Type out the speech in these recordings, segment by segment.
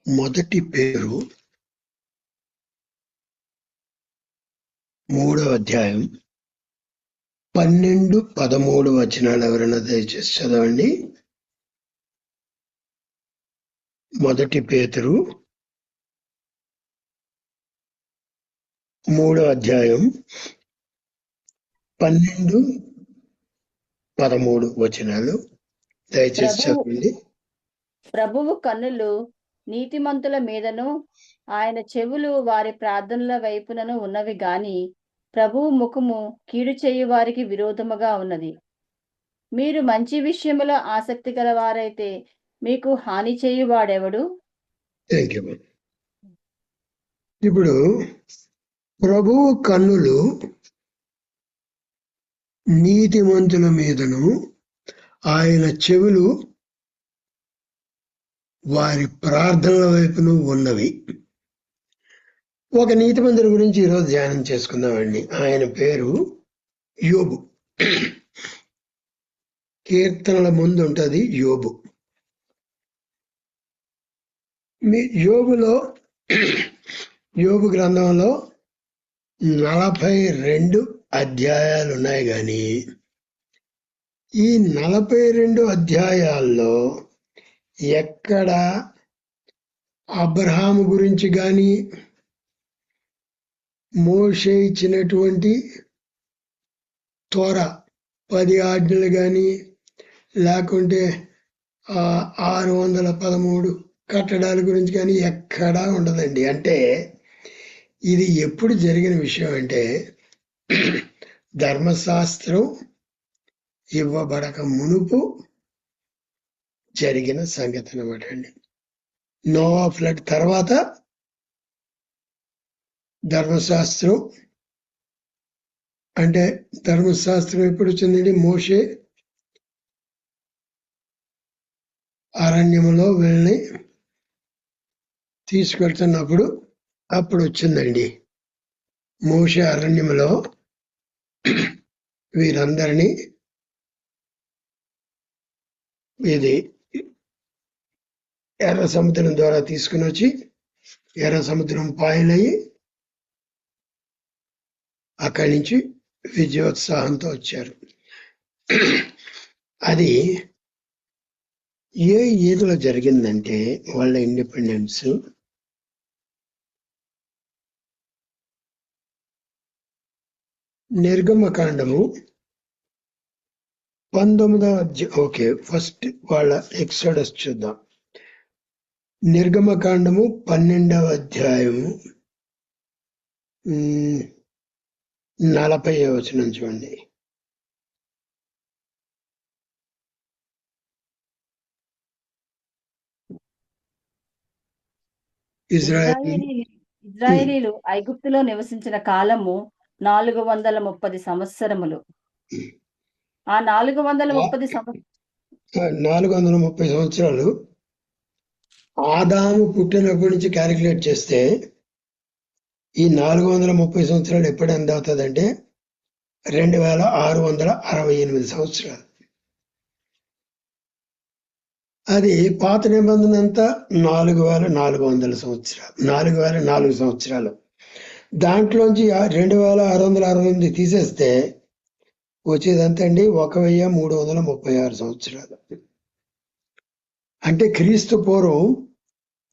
మొదటి పేరు 3వ అధ్యాయం 12, 13 వచనాలు ఎవరైనా దయచేసి చదవండి. మొదటి పేతురు 3వ అధ్యాయం 12, 13 వచనాలు దయచేసి చదవండి. ప్రభువు కన్నులు నీతిమంతుల మీదను ఆయన చెవులు వారి ప్రార్థనల వైపునను ఉన్నవి గాని ప్రభువు ముఖము కీడు చేయు వారికి విరోధముగా ఉన్నది. మీరు మంచి విషయములో ఆసక్తి గలవారైతే మీకు హాని చేయువాడెవడు? Thank you. ఇప్పుడు ప్రభువు కన్నులు నీతిమంతుల మీదను ఆయన చెవులు వారి ప్రార్థనల వైపును ఉన్నవి. ఒక నీతిమంతుడి గురించి ఈరోజు ధ్యానం చేసుకుందామండి. ఆయన పేరు యోబు. కీర్తనల ముందు ఉంటుంది యోబు. మీ యోబు గ్రంథంలో 42 అధ్యాయాలు ఉన్నాయి. కానీ ఈ 42 అధ్యాయాల్లో ఎక్కడ అబ్రహాము గురించి కానీ, మోషే ఇచ్చినటువంటి తోరా 10 ఆజ్ఞలు కానీ, లేకుంటే 613 కట్టడాల గురించి కానీ ఎక్కడా ఉండదండి. అంటే ఇది ఎప్పుడు జరిగిన విషయం అంటే ధర్మశాస్త్రం ఇవ్వబడక మునుపు జరిగిన సంగతి అన్నమాట అండి. నోవా ఫ్లడ్ తర్వాత ధర్మశాస్త్రం అంటే ధర్మశాస్త్రం ఎప్పుడు వచ్చిందండి? మోషే అరణ్యములో వెళ్ళి తీసుకెళ్తున్నప్పుడు అప్పుడు వచ్చిందండి. మోషే అరణ్యములో వీరందరినీ ఇది ఎర్ర సముద్రం ద్వారా తీసుకుని వచ్చి ఎర్ర సముద్రం పాయలయ్యి అక్కడి నుంచి విజయోత్సాహంతో వచ్చారు. అది ఏ ఈదులో జరిగిందంటే వాళ్ళ ఇండిపెండెన్స్ నిర్గమకాండము 19వ అధ్యాయం. ఓకే, ఫస్ట్ వాళ్ళ ఎక్సోడస్ చూద్దాం. నిర్గమకాండము 12వ అధ్యాయము 40వ వచనం చూడండి. ఇజ్రాయేలీలు ఐగుప్తులో నివసించిన కాలము 430 సంవత్సరములు. ఆ 430 సంవత్సరాలు ఆదాము పుట్టినప్పటి నుంచి క్యాలిక్యులేట్ చేస్తే ఈ 430 సంవత్సరాలు ఎప్పుడు ఎంత అవుతుందంటే 2668 సంవత్సరాలు. అది పాత నిబంధన అంతా 4400 సంవత్సరాలు, 4004 సంవత్సరాలు. దాంట్లోంచి 2668 తీసేస్తే వచ్చేదంతా అండి 1336 సంవత్సరాలు. అంటే క్రీస్తు పూర్వం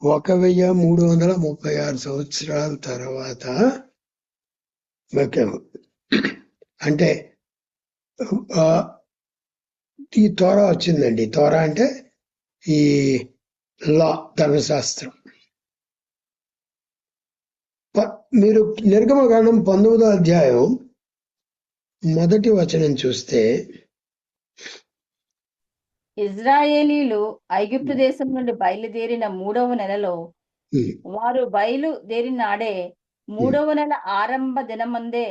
1336 సంవత్సరాల తర్వాత అంటే ఈ తోరా వచ్చిందండి. తోరా అంటే ఈ లా, ధర్మశాస్త్రం. మీరు నిర్గమకాండం 19వ అధ్యాయం 1వ వచనం చూస్తే ఇజ్రాయేలీలు ఐగుప్తు దేశం నుండి బయలుదేరిన 3వ నెలలో వారు బయలుదేరిన నాడే 3వ నెల ఆరంభ దినమందే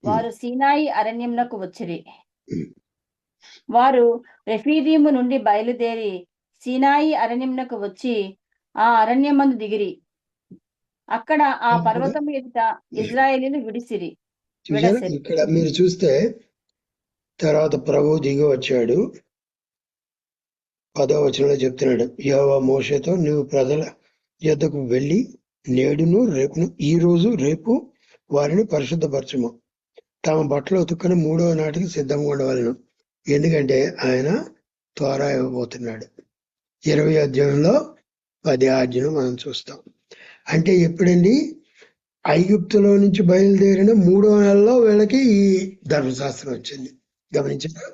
వారు సీనాయి అరణ్యంనకు వచ్చిరి. వారు రెఫీదీము నుండి బయలుదేరి సీనాయి అరణ్యంనకు వచ్చి ఆ అరణ్యమందు దిగిరి. అక్కడ ఆ పర్వతం ఎదుట ఇజ్రాయేలీలు విడిసిరి. ఇక్కడ మీరు చూస్తే తర్వాత ప్రభు దిగి వచ్చాడు. 10వ వచనంలో చెప్తున్నాడు, యెహోవా మోషేతో, నువ్వు యొద్దకు వెళ్ళి నేడును రేపును ఈ రోజు రేపు వారిని పరిశుద్ధపరచుము. తమ బట్టలు ఉతుక్కుని 3వ నాటికి సిద్ధంగా ఉండవలను. ఎందుకంటే ఆయన త్వర ఇవ్వబోతున్నాడు. 20 అధ్యాయంలో 10 ఆజ్ఞలు మనం చూస్తాం. అంటే ఎప్పుడండి? ఐగుప్తులో నుంచి బయలుదేరిన 3వ నెలలో వీళ్ళకి ఈ ధర్మశాస్త్రం వచ్చింది. గమనించారా?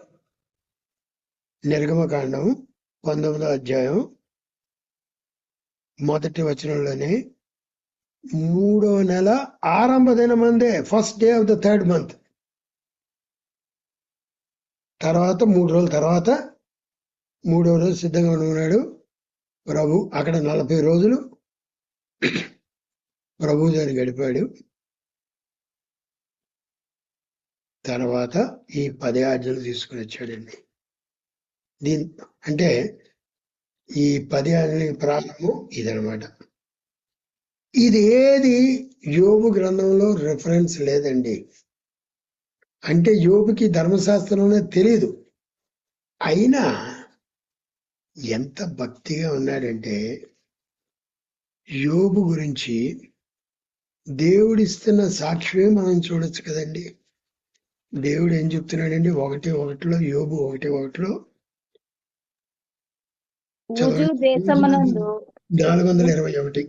నిర్గమకాండం 19వ అధ్యాయం 1వ వచనంలోనే 3వ నెల ఆరంభ దినమందే, first day of the 3rd month. తర్వాత 3 రోజుల తర్వాత 3వ రోజు సిద్ధంగా ఉన్నాడు ప్రభు. అక్కడ 40 రోజులు ప్రభు దాన్ని గడిపాడు. తర్వాత ఈ 10 ఆజ్ఞలు తీసుకుని వచ్చాడండి. అంటే ఈ 10 ఆజ్ఞల ప్రారంభం ఇదనమాట. ఇది ఏది యోబు గ్రంథంలో రిఫరెన్స్ లేదండి. అంటే యోబుకి ధర్మశాస్త్రంలో తెలియదు. అయినా ఎంత భక్తిగా ఉన్నాడంటే యోబు గురించి దేవుడిస్తున్న సాక్ష్యమే మనం చూడొచ్చు కదండి. దేవుడు ఏం చెప్తున్నాడండి? 1:1 యోబు 1:1 ఊజు దేశమునందు 421.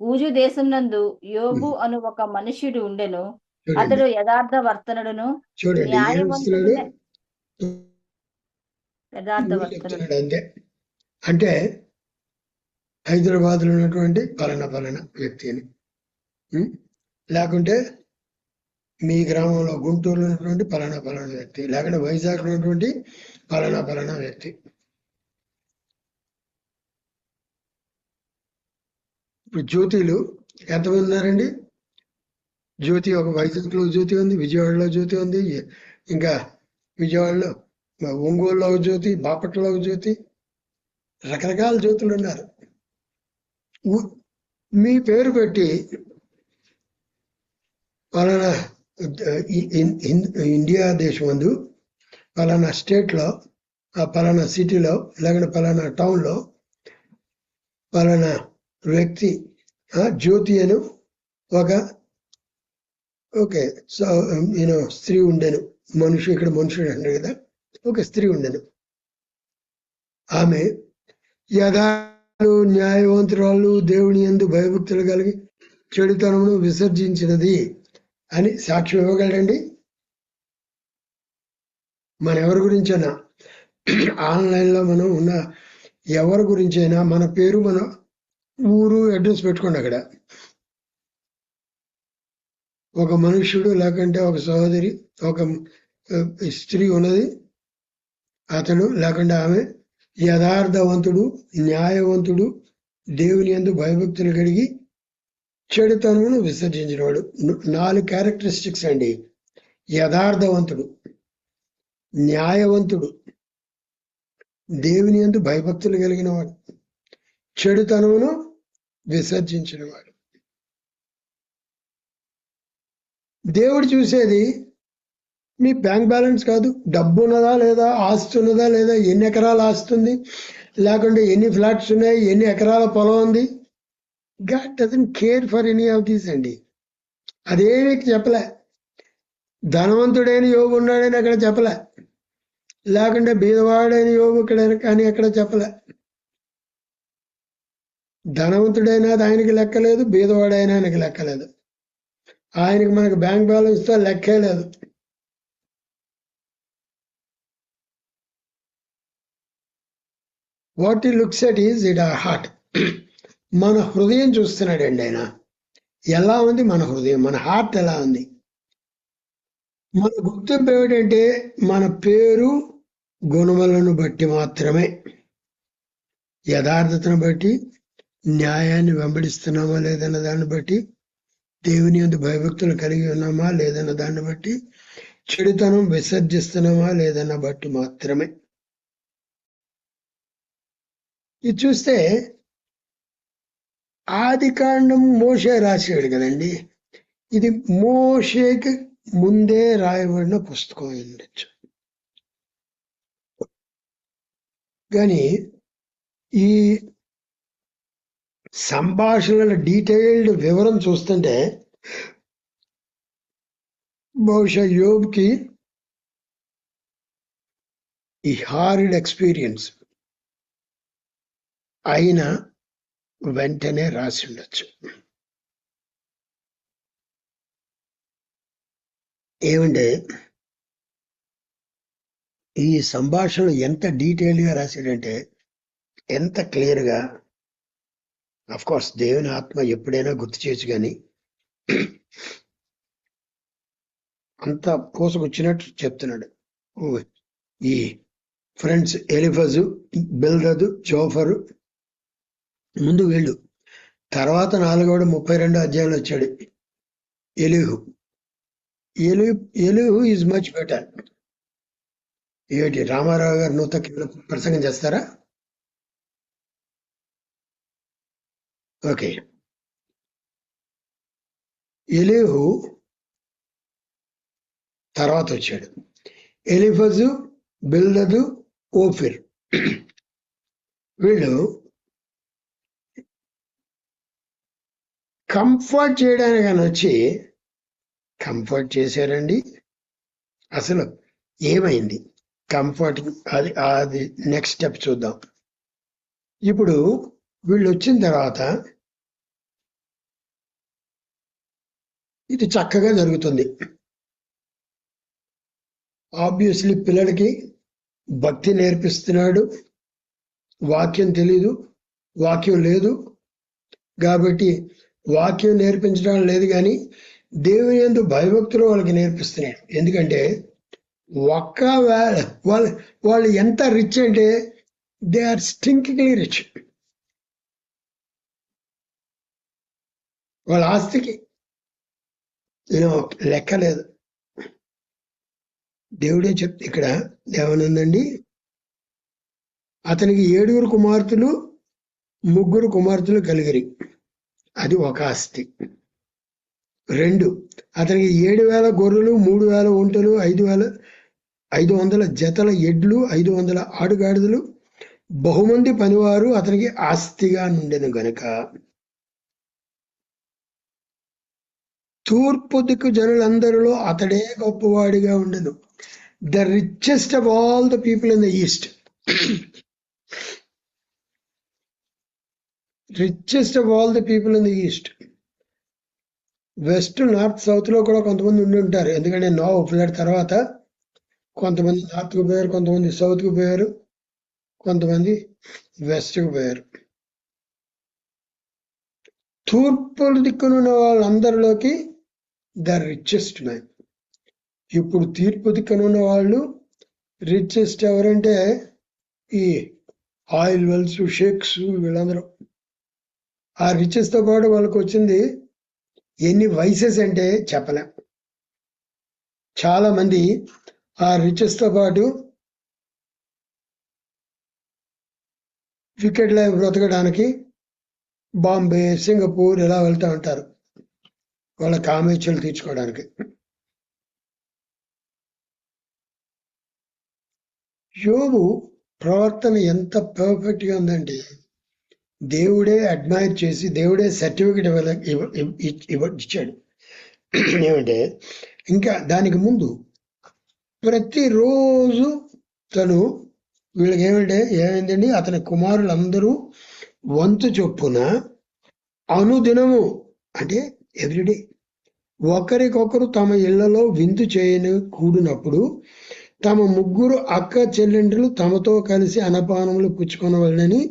ఊజు దేశమునందు యోబు అను ఒక మనుష్యుడు ఉండెను. అతడు యథార్థ వర్తనుడును చూడండి న్యాయవంతుడు. చెప్తున్నాడు అంతే. అంటే హైదరాబాద్ లో ఉన్నటువంటి పలానా వ్యక్తి అని, లేకుంటే మీ గ్రామంలో గుంటూరులో ఉన్నటువంటి పలానా వ్యక్తి, లేకుంటే వైజాగ్ లో ఉన్నటువంటి పలానా వ్యక్తి. ఇప్పుడు జ్యోతిలు ఎంతమంది ఉన్నారండి? జ్యోతి ఒక వైజాగ్లో జ్యోతి ఉంది, విజయవాడలో జ్యోతి ఉంది, ఇంకా విజయవాడలో, ఒంగోలులో ఒక జ్యోతి, బాపట్లలో ఒక జ్యోతి, రకరకాల జ్యోతులు ఉన్నారు. మీ పేరు పెట్టి పలానా ఇండియా దేశం ముందు పలానా స్టేట్లో, పలానా సిటీలో, లేకుంటే పలానా టౌన్లో పలానా వ్యక్తి జ్యోతి అని స్త్రీ ఉండెను. ఇక్కడ మనుషుడు అంటారు కదా, ఒక స్త్రీ ఉండెను. ఆమె యథార్థు న్యాయవంతురాలు, దేవుని యందు భయభక్తులు కలిగి చెడుతనమును విసర్జించినది అని సాక్ష్యం ఇవ్వగలడండి. మన ఎవరి గురించైనా ఆన్లైన్లో మనం ఉన్న ఎవరి గురించైనా మన పేరు, మన ఊరు, అడ్రస్ పెట్టుకోండి. అక్కడ ఒక మనుష్యుడు లేకుంటే ఒక సహోదరి, ఒక స్త్రీ ఉన్నది, అతడు లేకుంటే ఆమె యథార్థవంతుడు, న్యాయవంతుడు, దేవుని యందు భయభక్తులు కలిగి చెడుతనమును విసర్జించినవాడు. 4 క్యారెక్టరిస్టిక్స్ అండి. యథార్థవంతుడు, న్యాయవంతుడు, దేవుని యందు భయభక్తులు కలిగిన వాడు, చెడుతనమును విసర్జించిన వాడు. దేవుడు చూసేది మీ బ్యాంక్ బ్యాలెన్స్ కాదు, డబ్బు ఉన్నదా లేదా, ఆస్తి ఉన్నదా లేదా, ఎన్ని ఎకరాల ఆస్తి ఉంది, లేకుంటే ఎన్ని ఫ్లాట్స్ ఉన్నాయి, ఎన్ని ఎకరాల పొలం ఉంది. God doesn't care for any of these అండి. అదేమీ చెప్పలే. ధనవంతుడైన యోబు ఉన్నాడని అక్కడ చెప్పలే, లేకుంటే బీదవాడైన యోబు ఇక్కడ కానీ అక్కడ చెప్పలే. ధనవంతుడైనా ఆయనకి లెక్కలేదు, బీదవాడైనా ఆయనకి లెక్కలేదు. ఆయనకి మనకు బ్యాంక్ బ్యాలెన్స్ తో లెక్కే లేదు. వాట్ ఈ looks at is it our heart. మన హృదయం చూస్తున్నాడండి ఆయన. ఎలా ఉంది మన హృదయం, మన హార్ట్ ఎలా ఉంది. మన గుర్తింపు ఏమిటంటే మన పేరు గుణములను బట్టి మాత్రమే, యథార్థతను బట్టి, న్యాయాన్ని వెంబడిస్తున్నామా లేదన్న దాన్ని బట్టి, దేవుని యందు భయభక్తులు కలిగి ఉన్నామా లేదన్న దాన్ని బట్టి, చెడుతనం విసర్జిస్తున్నామా లేదన్న బట్టి మాత్రమే. ఇది చూస్తే ఆదికాండం మోషే రాశాడు కదండి. ఇది మోషేకి ముందే రాయబడిన పుస్తకం ఉండొచ్చు, కానీ ఈ సంభాషణల డీటెయిల్డ్ వివరం చూస్తుంటే బహుశా యోబ్కి ఈ హారిడ్ ఎక్స్పీరియన్స్ అయిన వెంటనే రాసి ఉండొచ్చు. ఏమంటే ఈ సంభాషణలు ఎంత డీటెయిల్గా రాశాడంటే, ఎంత క్లియర్గా. అఫ్ కోర్స్ దేవుని ఆత్మ ఎప్పుడైనా గుర్తు చేయొచ్చు, కానీ అంత పూసకొచ్చినట్టు చెప్తున్నాడు. ఈ ఫ్రెండ్స్ ఎలిఫజు, బిల్దదు, జోఫరు ముందు వీళ్ళు, తర్వాత 4-32 అధ్యాయంలో వచ్చాడు Elihu. Elihu is much better. ఏమిటి రామారావు గారు నూతన ప్రసంగం చేస్తారా? ఓకే. ఎలీహు తర్వాత వచ్చాడు. ఎలిఫజు, బిల్దదు, ఓఫిర్ వీళ్ళు కంఫర్ట్ చేయడానికి వచ్చి కంఫర్ట్ చేశారండి. అసలు ఏమైంది కంఫర్ట్, అది నెక్స్ట్ స్టెప్ చూద్దాం. ఇప్పుడు వీళ్ళు వచ్చిన తర్వాత ఇది చక్కగా జరుగుతుంది. ఆబ్వియస్లీ పిల్లలకి భక్తి నేర్పిస్తున్నాడు. వాక్యం తెలీదు, వాక్యం లేదు కాబట్టి వాక్యం నేర్పించడం లేదు, కానీ దేవుని యందు భయభక్తులు వాళ్ళకి నేర్పిస్తున్నాడు. ఎందుకంటే వాళ్ళు ఎంత రిచ్ అంటే దే ఆర్ స్టింకింగ్లీ రిచ్. వాళ్ళ ఆస్తికి లెక్క లేదు. దేవుడే ఇక్కడ ఏమనుందండి, అతనికి 7 కుమార్తెలు 3 కుమార్తెలు కలిగిరి. అది ఒక ఆస్తి. 2, అతనికి 7,000 గొర్రెలు, 3,000 ఒంటెలు, 500 జతల ఎడ్లు, 500 ఆడుగాడిదలు, బహుమంది పనివారు అతనికి ఆస్తిగా నుండెను గనుక తూర్పు దిక్కు జనులందరిలో అతడే గొప్పవాడిగా ఉండెను. The richest of all the people in the east. Richest of all the people in the east. West, north, south లో కూడా కొంతమంది ఉండి ఉంటారు. ఎందుకంటే నోవహు ఫ్లడ్ తర్వాత కొంతమంది నార్త్కు పోయారు, కొంతమంది సౌత్కు పోయారు, కొంతమంది వెస్ట్కు పోయారు. తూర్పు దిక్కునున్న వాళ్ళందరిలోకి ద రిచెస్ట్ మ్యాన్. ఇప్పుడు తూర్పు దిక్కునున్న వాళ్ళు రిచెస్ట్ ఎవరంటే ఈ ఆయిల్ వెల్స్, షేక్స్, వీళ్ళందరూ. ఆ రిచెస్ తో పాటు వాళ్ళకి వచ్చింది ఎన్ని వైసెస్ అంటే చెప్పలేం. చాలా మంది ఆ రిచెస్ తో పాటు వికెట్ లైఫ్ బ్రతకడానికి బాంబే, సింగపూర్ ఇలా వెళ్తూ ఉంటారు వాళ్ళ కామేచ్ఛలు తీర్చుకోవడానికి. యోబు ప్రవర్తన ఎంత పర్ఫెక్ట్ గా ఉందంటే దేవుడే అడ్మైర్ చేసి దేవుడే సర్టిఫికెట్ ఇచ్చాడు. ఏమంటే ఇంకా దానికి ముందు ప్రతిరోజు తను వీళ్ళకి ఏమైందండి, అతని కుమారులందరూ వంతు చొప్పున అనుదినము అంటే ఎవ్రీడే ఒకరికొకరు తమ ఇళ్లలో విందు చేయని కూడినప్పుడు తమ 3 అక్క చెల్లెండ్రులు తమతో కలిసి అన్నపానములు పుచ్చుకొనవలెనని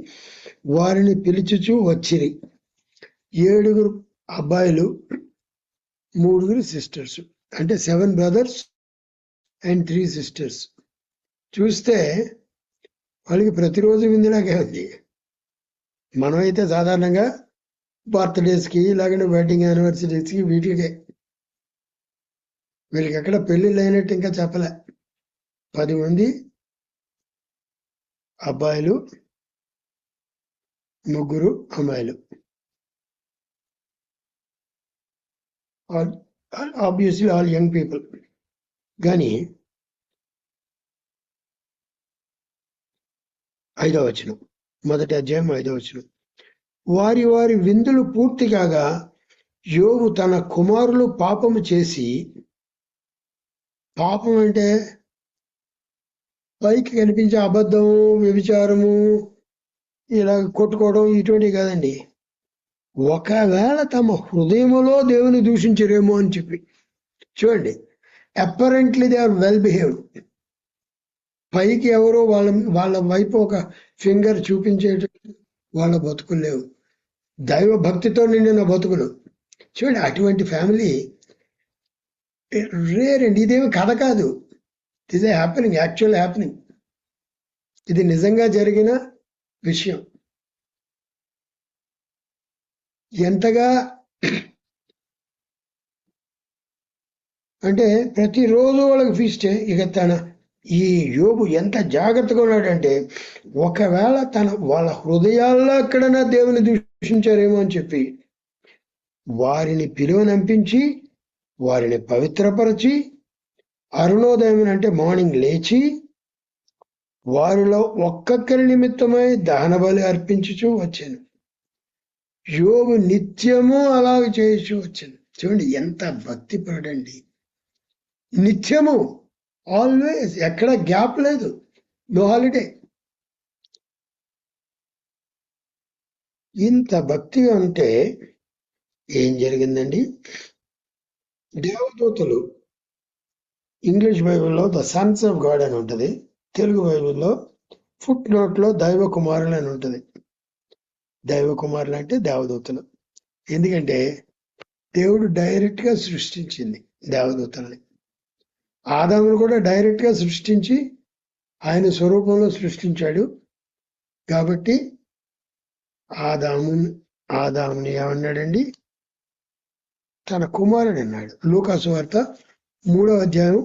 వారిని పిలుచుచూ వచ్చిరి. 7 అబ్బాయిలు 3 సిస్టర్స్, అంటే 7 brothers and 3 sisters. చూస్తే వాళ్ళకి ప్రతిరోజు విందులాగే ఉంది. మనమైతే సాధారణంగా బర్త్డేస్కి, లేకుంటే వెడ్డింగ్ యానివర్సరీస్కి, వీటికే. వీళ్ళకి ఎక్కడ పెళ్ళిళ్ళు అయినట్టు ఇంకా చెప్పలే. 10 మంది అబ్బాయిలు, 3 అమ్మాయిలు. Obviously all young people. కానీ 5వ వచనం, మొదటి అధ్యాయం 5వ వచనం, వారి వారి విందులు పూర్తి కాగా యోబు తన కుమారులు పాపము చేసి, పాపం అంటే పైకి కనిపించే అబద్ధము, వ్యభిచారము, ఇలా కొట్టుకోవడం ఇటువంటివి కాదండి. ఒకవేళ తమ హృదయములో దేవుని దూషించరేమో అని చెప్పి. చూడండి, apparently they are well behaved. పైకి ఎవరో వాళ్ళ వైపు ఒక ఫింగర్ చూపించేటట్టు వాళ్ళ బతుకులు లేవు. దైవ భక్తితో నిండిన బతుకులు. చూడండి, అటువంటి ఫ్యామిలీ రేర్ అండి. ఇదేమి కథ కాదు, it is happening, actual happening. ఇది నిజంగా జరిగిన విషయం. ఎంతగా అంటే ప్రతిరోజు వాళ్ళకి ఫీస్టే. ఇక ఈ యోబు ఎంత జాగ్రత్తగా ఉన్నాడంటే, ఒకవేళ వాళ్ళ హృదయాల్లో ఎక్కడైనా దేవుని దూషించారేమో అని చెప్పి వారిని పిలువనంపించి, వారిని పవిత్రపరిచి, అరుణోదయం అంటే మార్నింగ్ లేచి వారిలో ఒక్కొక్కరి నిమిత్తమై దహన బలి అర్పించుచూ వచ్చాను. యోబు నిత్యము అలాగ చేస్తూ వచ్చాను. చూడండి, ఎంత భక్తిపరుడండి. నిత్యము, ఆల్వేస్, ఎక్కడ గ్యాప్ లేదు, నో హాలిడే. ఇంత భక్తిగా ఉంటే ఏం జరిగిందండి? దేవదూతలు, ఇంగ్లీష్ బైబిల్లో ద సన్స్ ఆఫ్ గాడ్ అని ఉంటుంది, తెలుగు బైబిల్లో ఫుట్ నోట్లో దైవ కుమారులు అని ఉంటుంది. దైవ కుమారులు అంటే దేవదూతలు. ఎందుకంటే దేవుడు డైరెక్ట్ గా సృష్టించింది దేవదూతల్ని. ఆదామును కూడా డైరెక్ట్ గా సృష్టించి ఆయన స్వరూపంలో సృష్టించాడు. కాబట్టి ఆదాముని ఏమన్నాడండి? తన కుమారుడు అన్నాడు. లూకాసు వార్త 3వ అధ్యాయం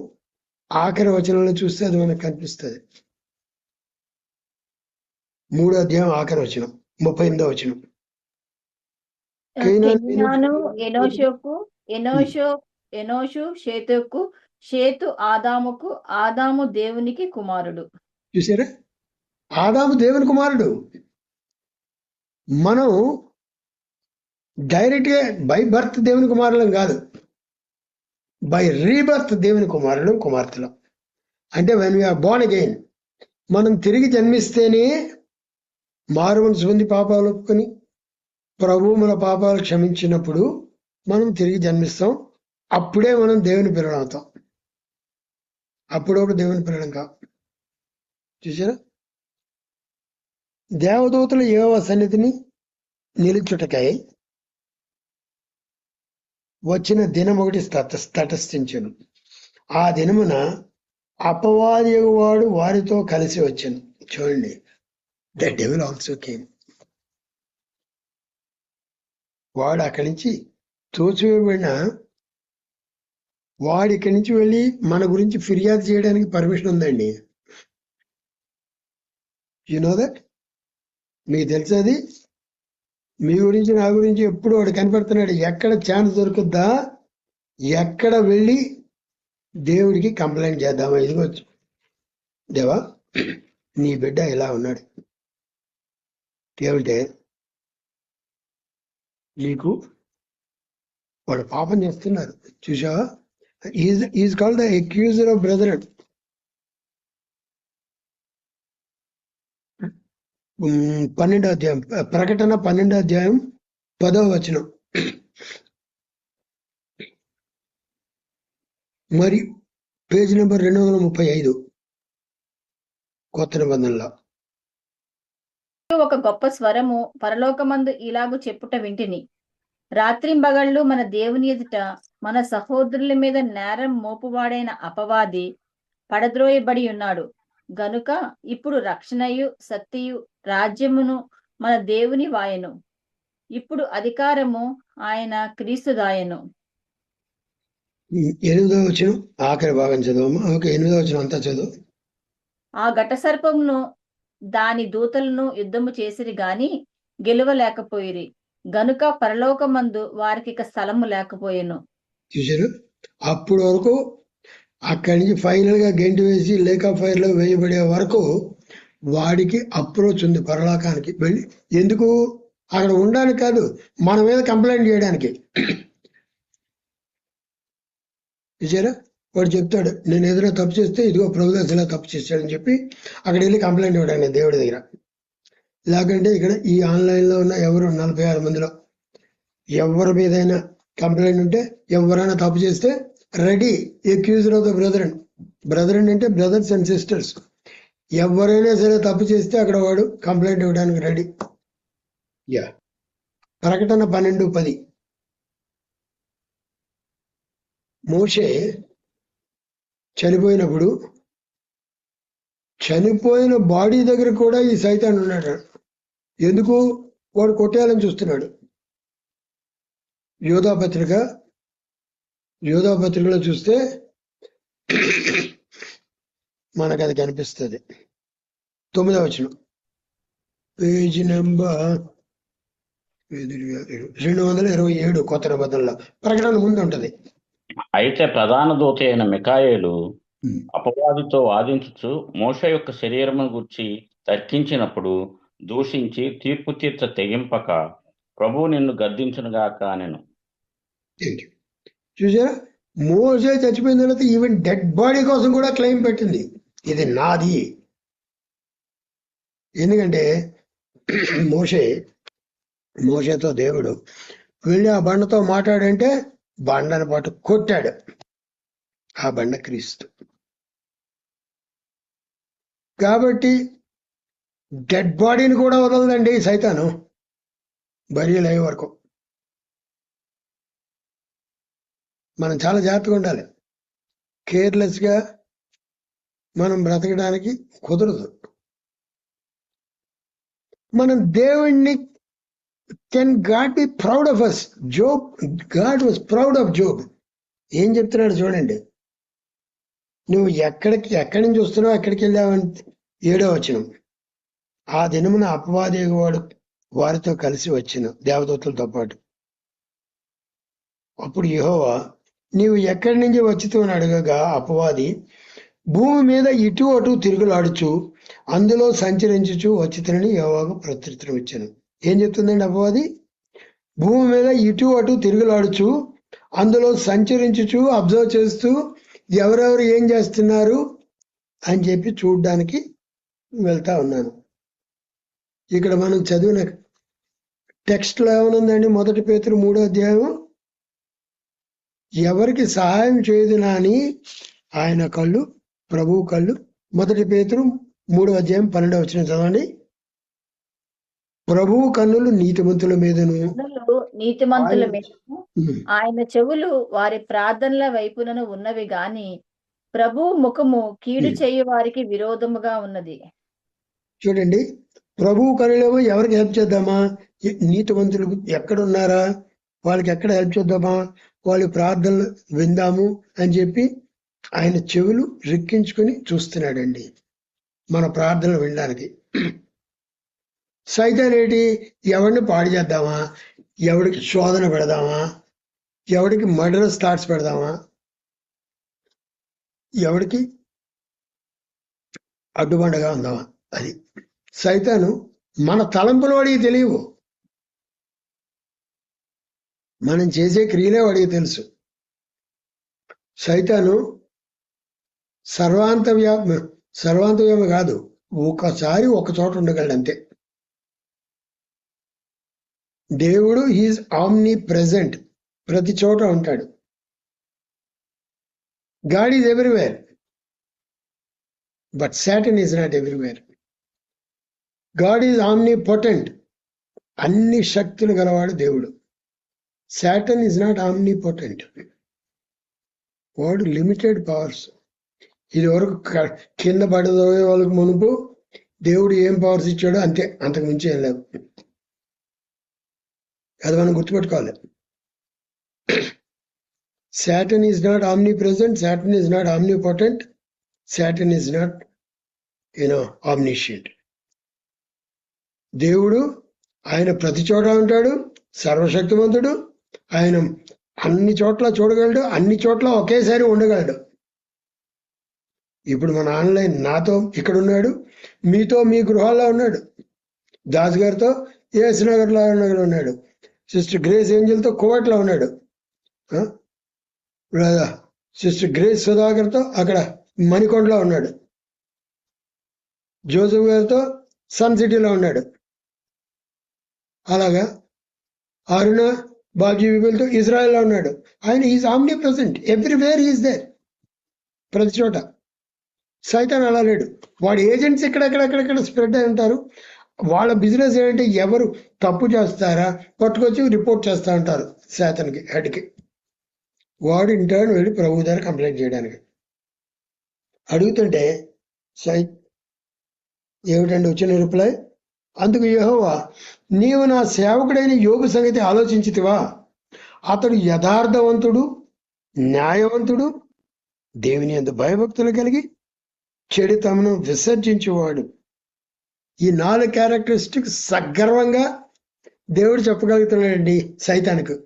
ఆఖరి వచనంలో చూస్తే అది మనకు కనిపిస్తుంది. 3వ అధ్యాయం ఆఖరి వచనం, 38వ వచనం. ఎనోషు షేతుకు, షేతు ఆదాముకు, ఆదాము దేవునికి కుమారుడు. చూసారా, ఆదాము దేవుని కుమారుడు. మనం డైరెక్ట్ గా బై బర్త్ దేవుని కుమారులం కాదు, బై రీబర్త్ దేవుని కుమారుడు కుమార్తెలు. అంటే వెన్ వీఆర్ బోర్న్ అగైన్, మనం తిరిగి జన్మిస్తేనే మారుమనసు పొంది పాపాలు ఒప్పుకొని ప్రభు మన పాపాలు క్షమించినప్పుడు మనం తిరిగి జన్మిస్తాం. అప్పుడే మనం దేవుని పిల్లలు అవుతాం. అప్పుడు దేవుని పిల్లలం కావు. చూసారా, దేవదూతలు యెహోవా సన్నిధిని నిలుచుటకై వచ్చిన దినం ఒకటి తటస్థించెను. ఆ దినమున అపవాది వాడు వారితో కలిసి వచ్చాను. చూడండి, ద డెవిల్ ఆల్సో కేమ్. వాడు అక్కడి నుంచి తోచివేయబడిన వాడు ఇక్కడి నుంచి వెళ్ళి మన గురించి ఫిర్యాదు చేయడానికి పర్మిషన్ ఉందండి. You know that? మీకు తెలుసది? మీ గురించి నా గురించి ఎప్పుడు వాడు కనపడుతున్నాడు. ఎక్కడ ఛాన్స్ దొరుకుద్దా, ఎక్కడ వెళ్ళి దేవుడికి కంప్లైంట్ చేద్దామా? ఇదిగొచ్చు, దేవా నీ బిడ్డ ఇలా ఉన్నాడు, ఏమిటే నీకు వాడు పాపం చేస్తున్నారు చూసావా? Is called the accuser of brethren. ప్రకటన 12వ అధ్యాయం 10వ వచనం. మరి పేజ్ నెంబర్ 235 కొత్త నిబంధనలో. ఒక గొప్ప స్వరము పరలోకమందు ఇలాగు చెప్పుట వింటిని, రాత్రింబగళ్ళు మన దేవుని ఎదుట మన సహోదరుల మీద నేరం మోపువాడైన అపవాది పడద్రోయబడి ఉన్నాడు గనుక ఇప్పుడు రక్షణయు సత్యయు రాజ్యమును మన దేవుని వాయను, ఇప్పుడు అధికారము ఆయన క్రీస్తుదాయను. 8వ వచనం ఆఖరి భాగం చదవమ్మా. ఓకే, 8వ వచనం అంతా చదువు. ఆ ఘట సర్పమును దాని దూతలను యుద్ధము చేసిరి గాని గెలువలేకపోయిరి గనుక పరలోకమందు వారికి ఇక స్థలము లేకపోయేను. చూసారు, అప్పుడు వరకు అక్కడి నుంచి ఫైనల్ గా గెంటి వేసి లేక్ ఆఫ్ ఫైర్ లో వేయబడే వరకు వాడికి అప్రోచ్ ఉంది పరలోకానికి వెళ్ళి. ఎందుకు? అక్కడ ఉండడానికి కాదు, మన మీద కంప్లైంట్ చేయడానికి. చూసారా, వాడు చెప్తాడు నేను ఏదైనా తప్పు చేస్తే ఇదిగో ప్రభుదాస్ ఇలా తప్పు చేశాడని చెప్పి అక్కడ వెళ్ళి కంప్లైంట్ ఇవ్వడానికి దేవుడి దగ్గర. లేకంటే ఇక్కడ ఈ ఆన్లైన్లో ఉన్న ఎవరు 46 మందిలో ఎవరి మీదైనా కంప్లైంట్ ఉంటే, ఎవరైనా తప్పు చేస్తే ready accuser of the brethren. Brethren అంటే బ్రదర్స్ అండ్ సిస్టర్స్. ఎవరైనా సరే తప్పు చేస్తే అక్కడ వాడు కంప్లైంట్ ఇవ్వడానికి రెడీ. యా, ప్రకటన 12:10. మోషే చనిపోయినప్పుడు చనిపోయిన బాడీ దగ్గర కూడా ఈ సైతాన్ ఉన్నాడు. ఎందుకు? వాడు కొట్టేయాలని చూస్తున్నాడు. యోధా పత్రికలో చూస్తే మనకు అది కనిపిస్తుంది. 9వ వచనం, పేజీ నెంబర్ 227 కొత్త నిబంధనలో. ప్రకటన ముందు ఉంటది. అయితే ప్రధాన దూత అయిన మిఖాయేలు అపవాదితో వాదించుచు మోషే యొక్క శరీరమును గూర్చి తర్కించినప్పుడు దూషించి తీర్పు తీర్చ తెగింపక ప్రభువు నిన్ను గద్దించునుగాక అనెను. చూసారా, మోషే చచ్చిపోయిన తర్వాత ఈవెన్ డెడ్ బాడీ కోసం కూడా క్లెయిమ్ పెట్టింది, ఇది నాది. ఎందుకంటే మోషేతో దేవుడు వెళ్ళి ఆ బండతో మాట్లాడంటే బండను పాటు కొట్టాడు. ఆ బండ క్రీస్తు. కాబట్టి డెడ్ బాడీని కూడా వదలదండి సైతాను, బరియల్ అయ్యే వరకు. మనం చాలా జాగ్రత్తగా ఉండాలి. కేర్లెస్గా మనం బ్రతకడానికి కుదరదు. మనం దేవుణ్ణి, can God be proud of us? God was proud of Job. ఏం చెప్తున్నాడు చూడండి, నువ్వు ఎక్కడి నుంచి వస్తున్నావు, ఎక్కడికి వెళ్ళావని 7వ వచనం. ఆ దినమున అపవాది వాడు వారితో కలిసి వచ్చిన దేవదూతలతో పాటు. అప్పుడు యెహోవా నీవు ఎక్కడి నుంచి వచ్చితో అడగగా అపవాది భూమి మీద ఇటు అటు తిరుగులాడుచు అందులో సంచరించుచు వచ్చితనని యెహోవాకు ప్రత్యుత్తరం ఇచ్చాను. ఏం చెప్తుందండి అపవాది? భూమి మీద ఇటు అటు తిరుగులాడుచు అందులో సంచరించుచు అబ్జర్వ్ చేస్తూ ఎవరెవరు ఏం చేస్తున్నారు అని చెప్పి చూడ్డానికి వెళ్తా ఉన్నాను. ఇక్కడ మనం చదివిన టెక్స్ట్ లో ఏమనుందండి? 1 పేతురు 3వ అధ్యాయం, ఎవరికి సహాయం చేయదునా అని ఆయన కళ్ళు, ప్రభువు కళ్ళు. 1 పేతురు 3వ అధ్యాయం 12వ వచనం చదవండి. ప్రభువు కన్నులు నీతిమంతుల మీదను ఆయన చెవులు వారి ప్రార్థనల వైపునను ఉన్నవి గాని ప్రభువు ముఖము కీడు చేయు వారికి విరోధముగా ఉన్నది. చూడండి, ప్రభువు కనులేమో ఎవరికి హెల్ప్ చేద్దామా? నీతిమంతులు ఎక్కడున్నారా, వాళ్ళకి ఎక్కడ హెల్ప్ చేద్దామా, వాళ్ళ ప్రార్థనలు విందాము అని చెప్పి ఆయన చెవులు రిక్కించుకుని చూస్తున్నాడండి మన ప్రార్థనలు వినడానికి. సైతాన్ ఏంటి? ఎవరిని పాడు చేద్దామా, ఎవడికి శోధన పెడదామా, ఎవడికి మర్డరస్ థాట్స్ పెడదామా, ఎవడికి అడ్డుబండగా ఉందామా. అది సైతాను. మన తలంపులు వాడికి తెలియవు, మనం చేసే క్రియలే వాడికి తెలుసు. సైతాను సర్వాంతవ్యామి కాదు, ఒకసారి ఒక చోట ఉండగలడు అంతే. దేవుడు హీజ్ ఆమ్ని ప్రెజెంట్, ప్రతి చోట ఉంటాడు. God is everywhere, but Satan is not everywhere. God is omni potent, అన్ని శక్తులు గలవాడు దేవుడు. Satan is not omni potent, వాడు లిమిటెడ్ పవర్స్. ఇది వరకు కింద పడదోగే వాళ్ళకి మునుపు దేవుడు ఏం పవర్స్ ఇచ్చాడో అంతే, అంతకు మించి ఏం లేవు. అది మనం గుర్తుపెట్టుకోవాలి. Saturn is not omnipresent, Saturn is not omnipotent, Saturn is not, omniscient. దేవుడు ఆయన ప్రతి చోట ఉంటాడు, సర్వశక్తివంతుడు. ఆయన అన్ని చోట్ల చూడగలడు, అన్ని చోట్ల ఒకేసారి ఉండగలడు. ఇప్పుడు మన ఆన్లైన్ నాతో ఇక్కడ ఉన్నాడు, మీతో మీ గృహాల్లో ఉన్నాడు, దాస్ గారితో ఏఎస్ నగర్లో ఉన్నాడు. సిస్టర్ గ్రేస్ ఏంజల్తో కోవట్లో ఉన్నాడు. సిస్టర్ గ్రేస్ సుధాకర్తో అక్కడ మణికొండలో ఉన్నాడు. జోసెఫ్ గారితో సన్ సిటీలో ఉన్నాడు. అలాగా అరుణ బాబ్జీ విపుల్తో ఇజ్రాయెల్లో ఉన్నాడు. ఆయన is omnipresent, everywhere is there, ప్రతి చోట. సైతాన్ అలా లేడు. వాడి ఏజెంట్స్ ఎక్కడెక్కడెక్కడెక్కడ స్ప్రెడ్ అయి ఉంటారు. వాళ్ళ బిజినెస్ ఏంటంటే ఎవరు తప్పు చేస్తారా పట్టుకొచ్చి రిపోర్ట్ చేస్తూ ఉంటారు శాతానికి, హెడ్కి. వాడు ఇంటర్న్ వెళ్ళి ప్రభు దగ్గర కంప్లైంట్ చేయడానికి అడుగుతుంటే ఏమిటండి వచ్చిన రిప్లై? అందుకు యెహోవా, నీవు నా సేవకుడైన యోబు సంగతి ఆలోచించితివా? అతడు యథార్థవంతుడు, న్యాయవంతుడు, దేవుని యందు భయభక్తులు కలిగి చెడుతనమును విసర్జించేవాడు. ఈ 4 క్యారెక్టరిస్టిక్స్ సగర్వంగా దేవుడు చెప్పగలుగుతున్నాడండి సైతానికి.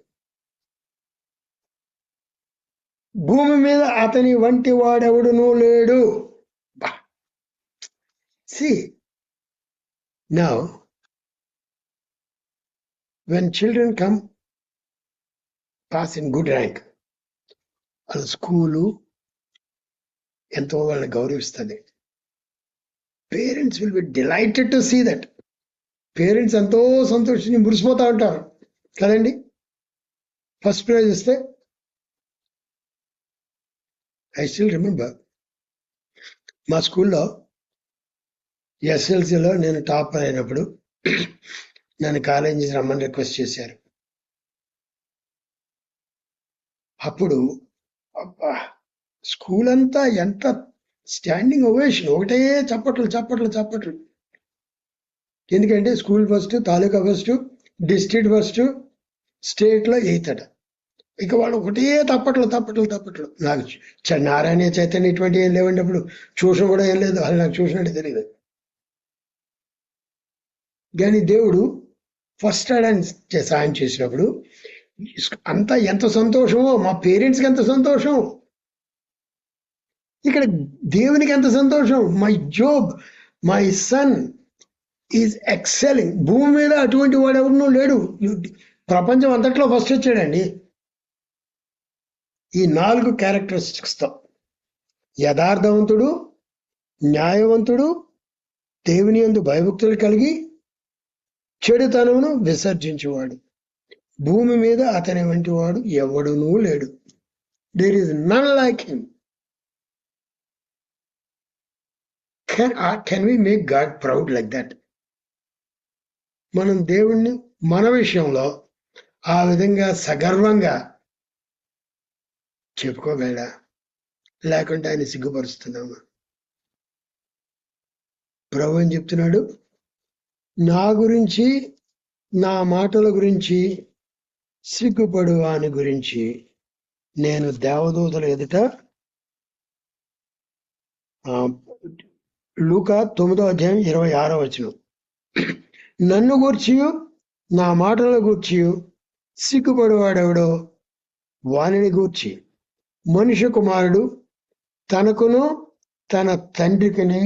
భూమి మీద అతని వంటి వాడెవడునూ లేడు. See, now when children come pass in good rank, వాళ్ళ స్కూలు ఎంతో వాళ్ళని గౌరవిస్తుంది. Parents will be delighted to see that. Parents ఎంతో సంతోషించి మురిసిపోతూ ఉంటారు కదండి. ఫస్ట్ ప్రైజ్ ఇస్తే ఐ స్టిల్ రిమెంబర్ మా స్కూల్లో ఎస్ఎల్సీలో నేను టాపర్ అయినప్పుడు నన్ను కాలేజీ రమ్మని రిక్వెస్ట్ చేశారు. అప్పుడు స్కూల్ అంతా ఎంత స్టాండింగ్ ఓవేషన్, ఒకటే చప్పట్లు చప్పట్లు చప్పట్లు. ఎందుకంటే స్కూల్ ఫస్ట్, తాలూకా ఫస్ట్, డిస్ట్రిక్ట్ ఫస్ట్, స్టేట్లో 8th అట. ఇక వాళ్ళు ఒకటే తప్పట్లు తప్పట్లు తప్పట్లు. నాకు నారాయణ చైతన్య ఇటువంటి ఏం లేవండి. అప్పుడు ట్యూషన్ కూడా ఏం లేదు, అది నాకు చూసినట్టు తెలియదు. కానీ దేవుడు ఫస్ట్ రావడానికి సాయం చేసినప్పుడు అంతా ఎంత సంతోషమో, మా పేరెంట్స్కి ఎంత సంతోషం, ఇక్కడ దేవునికి ఎంత సంతోషం. My Job, my son is excelling. భూమి మీద అటువంటి వాడు ఎవరినూ లేడు. ప్రపంచం అంతట్లో ఫస్ట్ వచ్చాడండి. ఈ 4 క్యారెక్టరిస్టిక్స్తో యథార్థవంతుడు, న్యాయవంతుడు, దేవుని యందు భయభక్తులు కలిగి చెడుతనమును విసర్జించేవాడు. భూమి మీద అతని వంటి వాడు ఎవడునూ లేడు. There is none like him. Can we make God proud like that? మనం దేవుణ్ణి మన విషయంలో ఆ విధంగా సగర్వంగా చెప్పుకోగలడా? లేకుంటే ఆయన సిగ్గుపరుస్తున్నామా? ప్రభు ఏం చెప్తున్నాడు? నా గురించి, నా మాటల గురించి సిగ్గుపడు వాని గురించి నేను దేవదూతల ఎదుట, లూకా 9:26 నన్ను గూర్చియు నా మాటల గూర్చియు సిగ్గుపడువాడెవడో వానిని గూర్చి మనుష్య కుమారుడు తనకును తన తండ్రికిని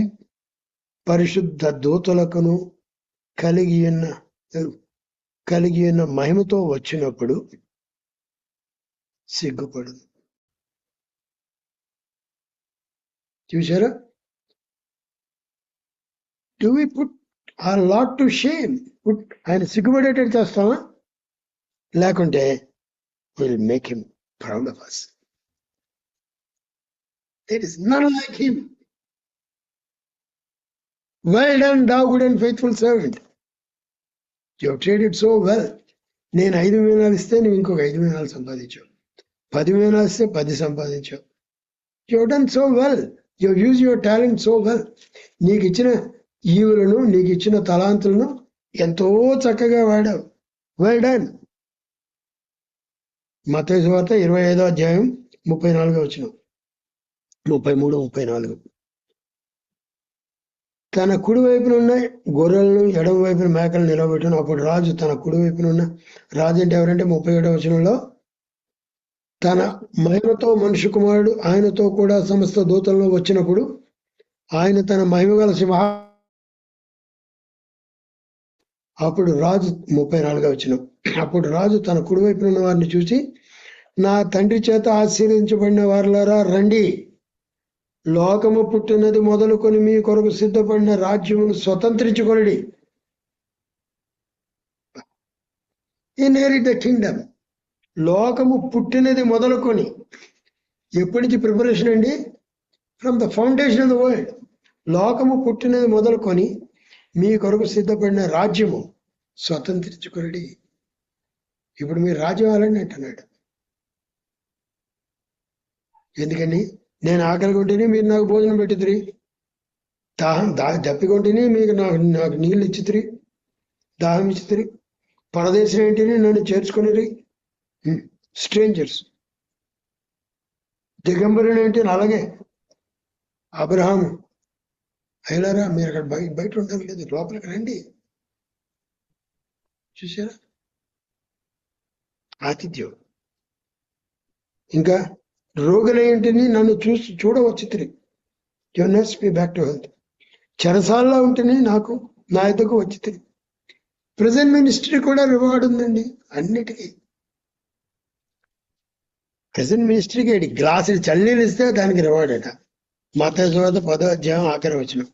పరిశుద్ధ దూతలకును కలిగి ఉన్న మహిమతో వచ్చినప్పుడు సిగ్గుపడు. చూసారా? Do we put our Lord to shame? ఆయన సిగ్గుపడేటట్టు చేస్తామా? లేకుంటే will make him proud of us. There is none like him. Well done, thou good and faithful servant. You have traded so well. నేను 5 మీనాలు ఇస్తే నువ్వు ఇంకొక 5 మీనాలు సంపాదించావు. 10 మీనాలు ఇస్తే 10 సంపాదించావు. You have done so well. You have used your talent so well. నీకు ఇచ్చిన ఈవులను, నీకు ఇచ్చిన తలాంతులను ఎంతో చక్కగా వాడావు. Well done. మత్తయి సువార్త 25:34 33, 34. తన కుడి వైపున ఉన్న గొర్రెలను, ఎడమ వైపున మేకలను నిలబెట్టును. అప్పుడు రాజు తన కుడి వైపున ఉన్న, రాజు అంటే ఎవరంటే 37 తన మహిమతో మనుష్య కుమారుడు ఆయనతో కూడా సమస్త దూతల్లో వచ్చినప్పుడు ఆయన తన మహిమ గల అప్పుడు రాజు 34వ వచనం, అప్పుడు రాజు తన కుడివైపున ఉన్న వారిని చూసి, నా తండ్రి చేత ఆశీర్వదించబడిన వారులారా రండి, లోకము పుట్టినది మొదలుకొని మీ కొరకు సిద్ధపడిన రాజ్యమును స్వతంత్రించుకొనడి. Inherit the Kingdom. లోకము పుట్టినది మొదలుకొని, ఎప్పటి నుంచి ప్రిపరేషన్ అండి? From the foundation of the world. లోకము పుట్టినది మొదలుకొని మీ కొరకు సిద్ధపడిన రాజ్యము స్వతంత్రించుకొనడి. ఇప్పుడు మీరు రాజ్యం అవ్వాలని అంటున్నాడు. ఎందుకని? నేను ఆకలిగా ఉంటేనే మీరు నాకు భోజనం పెట్టిద్రి, దప్పికొంటేనే మీకు నాకు నీళ్ళు ఇచ్చిద్రి, దాహం ఇచ్చిద్రి, పరదేశం ఏంటిని నన్ను చేర్చుకుని, స్ట్రేంజర్స్. దిగంబరుడు ఏంటి? అలాగే అబ్రహాం, అయిలారా మీరు అక్కడ బయట ఉండడం లేదు, లోపలికి రండి. చూసారా ఆతిథ్యం. ఇంకా రోగులేంటిని నన్ను చూడవచ్చు, యునర్స్ మీ బ్యాక్ టు హెల్త్. చెరసాల్లో ఉంటేనే నాకు నా ఎద్దకు వచ్చి. ప్రెజెంట్ మినిస్ట్రీ కూడా రివార్డ్ ఉందండి అన్నిటికీ. ప్రెజెంట్ మినిస్ట్రీకి గ్లాసులు చల్లీలు ఇస్తే దానికి రివార్డ్ అట. మత్తయి సువార్త 10వ అధ్యాయం ఆఖరి వచనం.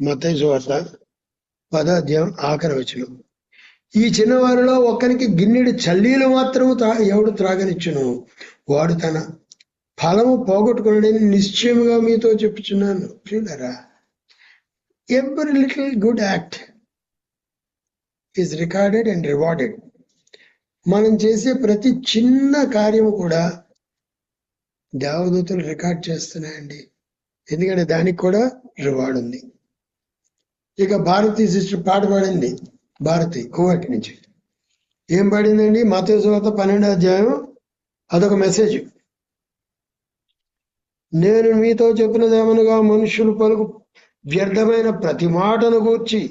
మత్తయి సువార్త 10వ అధ్యాయం ఆఖరి వచనం. ఈ చిన్నవారిలో ఒక్కరికి గిన్నెడు చల్లీలు మాత్రము ఎవడు త్రాగనిచ్చును, వాడు తన ఫలము పోగొట్టుకున్నాడని నిశ్చయముగా మీతో చెప్పుచున్నాను. ప్రియులారా, every little good act is recorded and rewarded. మనం చేసే ప్రతి చిన్న కార్యము కూడా దేవదూతలు రికార్డ్ చేస్తున్నాయండి. ఎందుకంటే దానికి కూడా రివార్డ్ ఉంది. ఇక భారతీయ సిస్టర్ పాట పాడింది, భారతి కువైట్ నుంచి. ఏం పాడిందండి? మత్తయి సువార్త 12వ అధ్యాయం, అదొక మెసేజ్. నేను మీతో చెప్పినదేమనగా, మనుషులు పలుకు వ్యర్థమైన ప్రతి మాటను గూర్చి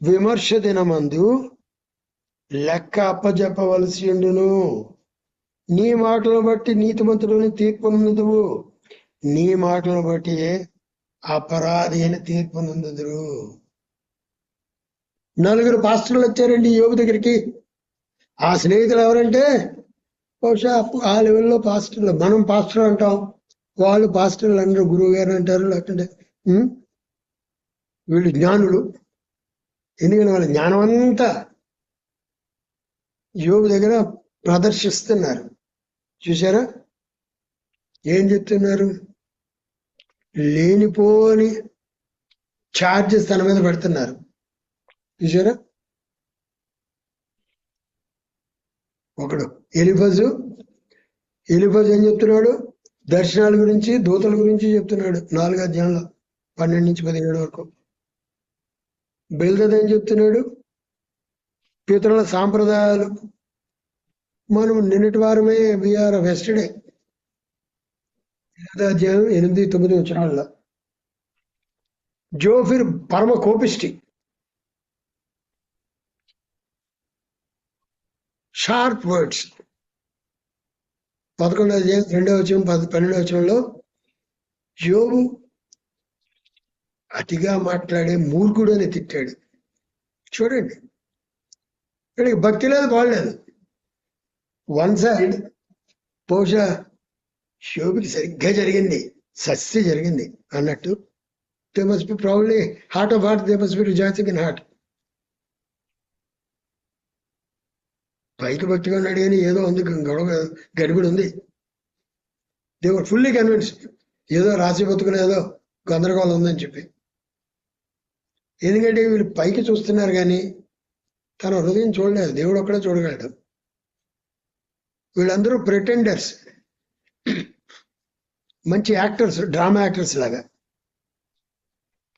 విమర్శ దినమందు లెక్క అప్పజెప్పవలసి ఉండును. నీ మాటలను బట్టి నీతిమంతులని తీర్పు నందువు, నీ మాటలను బట్టి అపరాధి అయిన తీర్పు నందుదురు. నలుగురు పాస్టర్లు వచ్చారండి యోబు దగ్గరికి. ఆ స్నేహితులు ఎవరంటే బహుశా ఆ లెవెల్లో పాస్టర్లు. మనం పాస్టర్ అంటాం, వాళ్ళు పాస్టర్లు అందరూ గురువు గారు అంటారు, లేకుంటే వీళ్ళు జ్ఞానులు. ఎందుకంటే వాళ్ళ జ్ఞానం అంతా యోబు దగ్గర ప్రదర్శిస్తున్నారు. చూసారా ఏం చెప్తున్నారు? లేనిపోని ఛార్జెస్ తన మీద పెడుతున్నారు. చూసారా, ఒకడు ఎలిఫజు ఏం చెప్తున్నాడు? దర్శనాల గురించి, దూతల గురించి చెప్తున్నాడు 4వ అధ్యాయంలో 12 నుంచి 17 వరకు. బెల్దద్ ఏం చెప్తున్నాడు? పితరుల సాంప్రదాయాలు. మనం నిన్నటి వారమే వీఆర్ వెస్టర్డే 8వ అధ్యాయం 8, 9 వచనాల్లో. జోఫిర్ పరమ కోపిష్టి, షార్ప్ వర్డ్స్. 11వ అధ్యాయం 2వ వచనం 12వ వచనంలో యోబు అతిగా మాట్లాడే మూర్ఖుడు అని తిట్టాడు. చూడండి, ఇక్కడికి భక్తి లేదు, బాగలేదు. వన్ సైడ్ బహుశా యోబుకి సరిగ్గా జరిగింది, సస్య జరిగింది అన్నట్టు. They must be probably heart of heart, they must be rejoicing in heart. పైకి భక్తిగా ఉన్నాడు కానీ ఏదో అందుకు గొడవ గడిబిడి ఉంది. దే వర్ ఫుల్లీ కన్విన్స్డ్ ఏదో రాసి బతుకులు ఏదో గందరగోళం ఉందని చెప్పి. ఎందుకంటే వీళ్ళు పైకి చూస్తున్నారు కానీ తన హృదయం చూడలేదు. దేవుడు ఒక్కడే చూడగలడు. వీళ్ళందరూ ప్రిటెండర్స్, మంచి యాక్టర్స్, డ్రామా యాక్టర్స్ లాగా.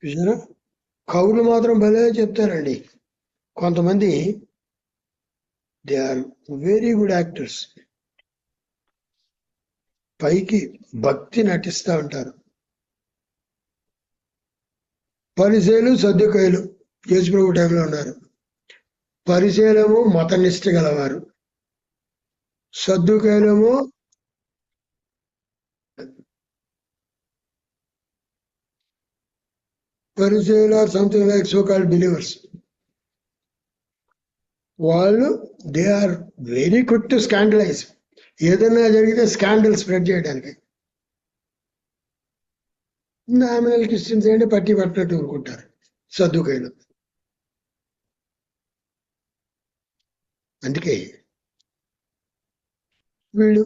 చూసారా, కవులు మాత్రం భలే చెప్తారండి. కొంతమంది they are very good actors. పైకి భక్తి నటిస్తూ ఉంటారు. పరిసేలు సద్దుకాయలు యేసుప్రభు టైంలో ఉన్నారు. పరిసేలేమో మతనిష్ట గలవారు, సద్దుకాయలేమో పరిచయులు are something like so called believers. వాళ్ళు they are very quick to scandalize. ఏదైనా జరిగితే స్కాండల్ స్ప్రెడ్ చేయడానికి. నామినల్ క్రిస్టియన్స్ ఏంటి పట్టి పట్టినట్టు ఊరుకుంటారు సద్దుకైలు. అందుకే వీళ్ళు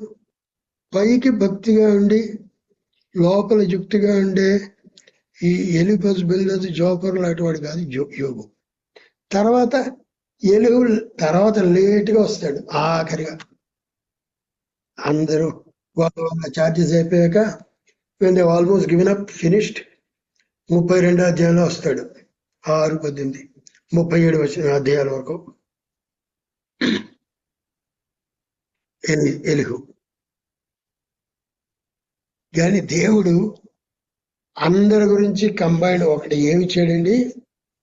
పైకి భక్తిగా ఉండి లోపల యుక్తిగా ఉండే ఈ ఎలిపస్ బిల్దస్ జోపర్ లాంటి వాడు కాదు యోగు. తర్వాత ఎలుగు తర్వాత లేట్గా వస్తాడు. ఆఖరిగా అందరూ వాళ్ళ ఛార్జెస్ అయిపోయాక when they almost given up, finished, 32వ అధ్యాయంలో వస్తాడు. 6:18, 37 వచ్చిన అధ్యాయాల వరకు ఎలుగు. కానీ దేవుడు అందరి గురించి కంబైన్ ఒకటి ఏమి ఇచ్చాడండి,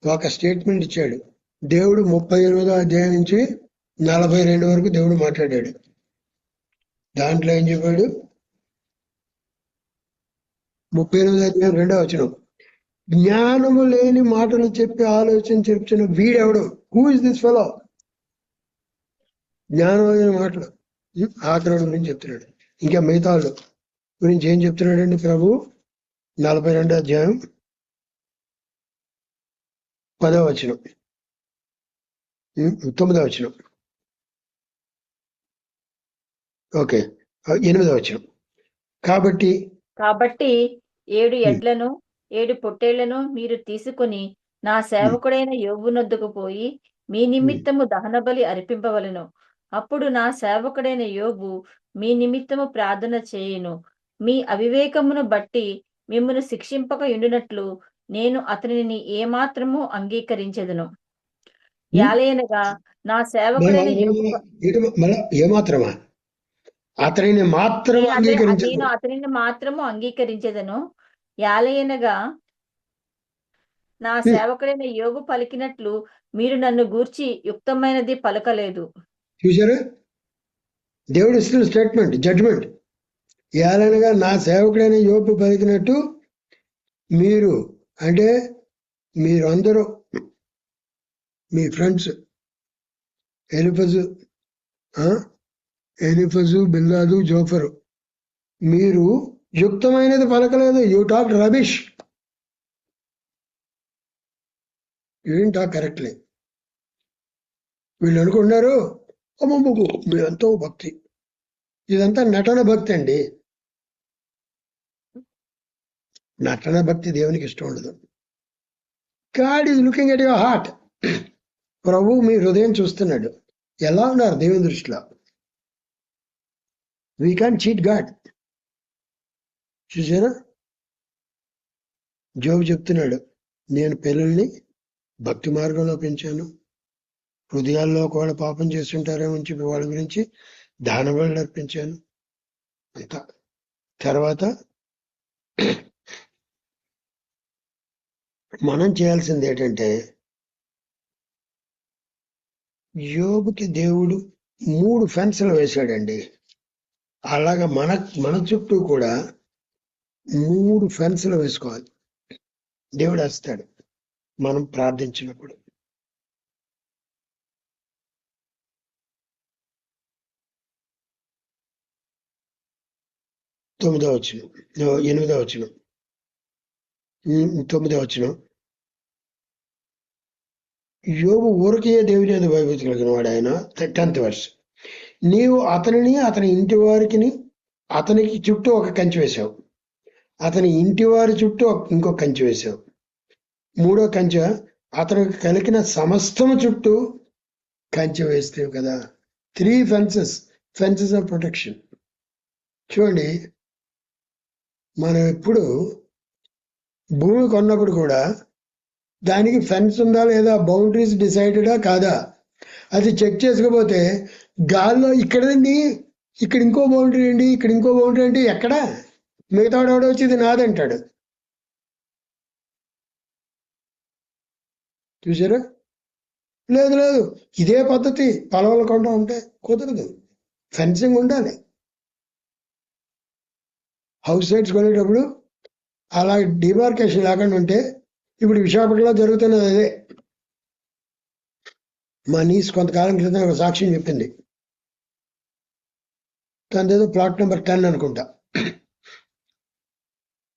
ఒక స్టేట్మెంట్ ఇచ్చాడు. దేవుడు 38వ అధ్యాయం నుంచి 42 వరకు దేవుడు మాట్లాడాడు. దాంట్లో ఏం చెప్పాడు? 38వ అధ్యాయం 2వ వచనం, జ్ఞానము లేని మాటలు చెప్పి ఆలోచన చెప్తున్న వీడెవడు? Who is this fellow? జ్ఞానం లేని మాటలు ఆఖరుడు గురించి చెప్తున్నాడు. ఇంకా మిగతా వాళ్ళు గురించి ఏం చెప్తున్నాడండి ప్రభు? 42వ అధ్యాయం 10వ వచనం, 9వ వచనం, ఓకే 8వ వచనం. కాబట్టి 7 ఎడ్లను 7 పొట్టేళ్లను మీరు తీసుకుని నా సేవకుడైన యోబునొద్దకు పోయి మీ నిమిత్తము దహన బలి అర్పింపవలెను. అప్పుడు నా సేవకుడైన యోబు మీ నిమిత్తము ప్రార్థన చేయును. మీ అవివేకమును బట్టి మిమ్మును శిక్షింపక ఉండునట్లు నేను అతనిని ఏమాత్రము అంగీకరించెదను. యాలయనగా నా సేవకుడైన యోబు ఏమాత్రమా అతనిని మాత్రం నేను అతనిని మాత్రము అంగీకరించెదను. యాలయనగా నా సేవకుడైన యోబు పలికినట్లు మీరు నన్ను గూర్చి యుక్తమైనది పలకలేదు. చూసారా? దేవుడు ఇస్తున్న స్టేట్మెంట్, జడ్జ్మెంట్. యాలనగా నా సేవకుడైన యోబు పలికినట్టు మీరు, అంటే మీరు అందరూ మీ ఫ్రెండ్స్ ఎలిఫజు బిల్దాదు జోఫరు, మీరు యుక్తమైనది పలకలేదు. You talk rubbish, you don't talk correctly. వీళ్ళు అనుకుంటున్నారు అమ్మమ్మకు మీ ఎంతో భక్తి, ఇదంతా నటన భక్తి అండి. నటన భక్తి దేవునికి ఇష్టం ఉండదు. God is looking at your heart. ప్రభు మీ హృదయం చూస్తున్నాడు. ఎలా ఉన్నారు దేవుని దృష్టిలో? We can't cheat God. చూసారా? జోబు చెప్తున్నాడు, నేను పిల్లల్ని భక్తి మార్గంలో పెంచాను, హృదయాల్లో ఒకవేళ పాపం చేస్తుంటారేమో అని చెప్పి వాళ్ళ గురించి దానబడులు అర్పించాను అంతా. తర్వాత మనం చేయాల్సింది ఏంటంటే, యోబుకి దేవుడు 3 ఫెన్సులు వేశాడండి. అలాగా మన చుట్టూ కూడా 3 ఫెన్సులు వేసుకోవాలి. దేవుడు వేస్తాడు మనం ప్రార్థించినప్పుడు. తొమ్మిదవ వచనం, 8వ వచనం, 9వ వచనం, యోబు ఊరికే దేవుని యందు భయభక్తి కలిగిన వాడు ఆయన. 10th verse, నీవు అతనిని అతని ఇంటి వారికి అతనికి చుట్టూ ఒక కంచె వేశావు, అతని ఇంటి వారి చుట్టూ ఇంకొక కంచె వేశావు. 3వ కంచె అతనికి కలిగిన సమస్తము చుట్టూ కంచె వేస్తావు కదా. 3 ఫెన్సెస్ ఆఫ్ ప్రొటెక్షన్. చూడండి, మనం ఎప్పుడు భూమి కొన్నప్పుడు కూడా దానికి ఫెన్స్ ఉందా లేదా, బౌండరీస్ డిసైడెడా కాదా, అది చెక్ చేసుకోపోతే గాల్లో ఇక్కడండి, ఇక్కడ ఇంకో బౌండరీ అండి, ఇక్కడ ఇంకో బౌండరీ అండి, ఎక్కడ మిగతా వాడు వచ్చి ఇది నాదంటాడు. చూసారా? లేదు ఇదే పద్ధతి పొలంలో కొండ ఉంటే కుదరదు, ఫెన్సింగ్ ఉండాలి. హౌస్ సైట్స్ కొనేటప్పుడు అలా డిమార్కేషన్ లేకుండా ఉంటే ఇప్పుడు విశాఖపట్నంలో జరుగుతున్నది అదే. మా నీస్ కొంతకాలం క్రితం ఒక సాక్ష్యం చెప్పింది. తనదేదో ప్లాట్ నెంబర్ 10 అనుకుంటా.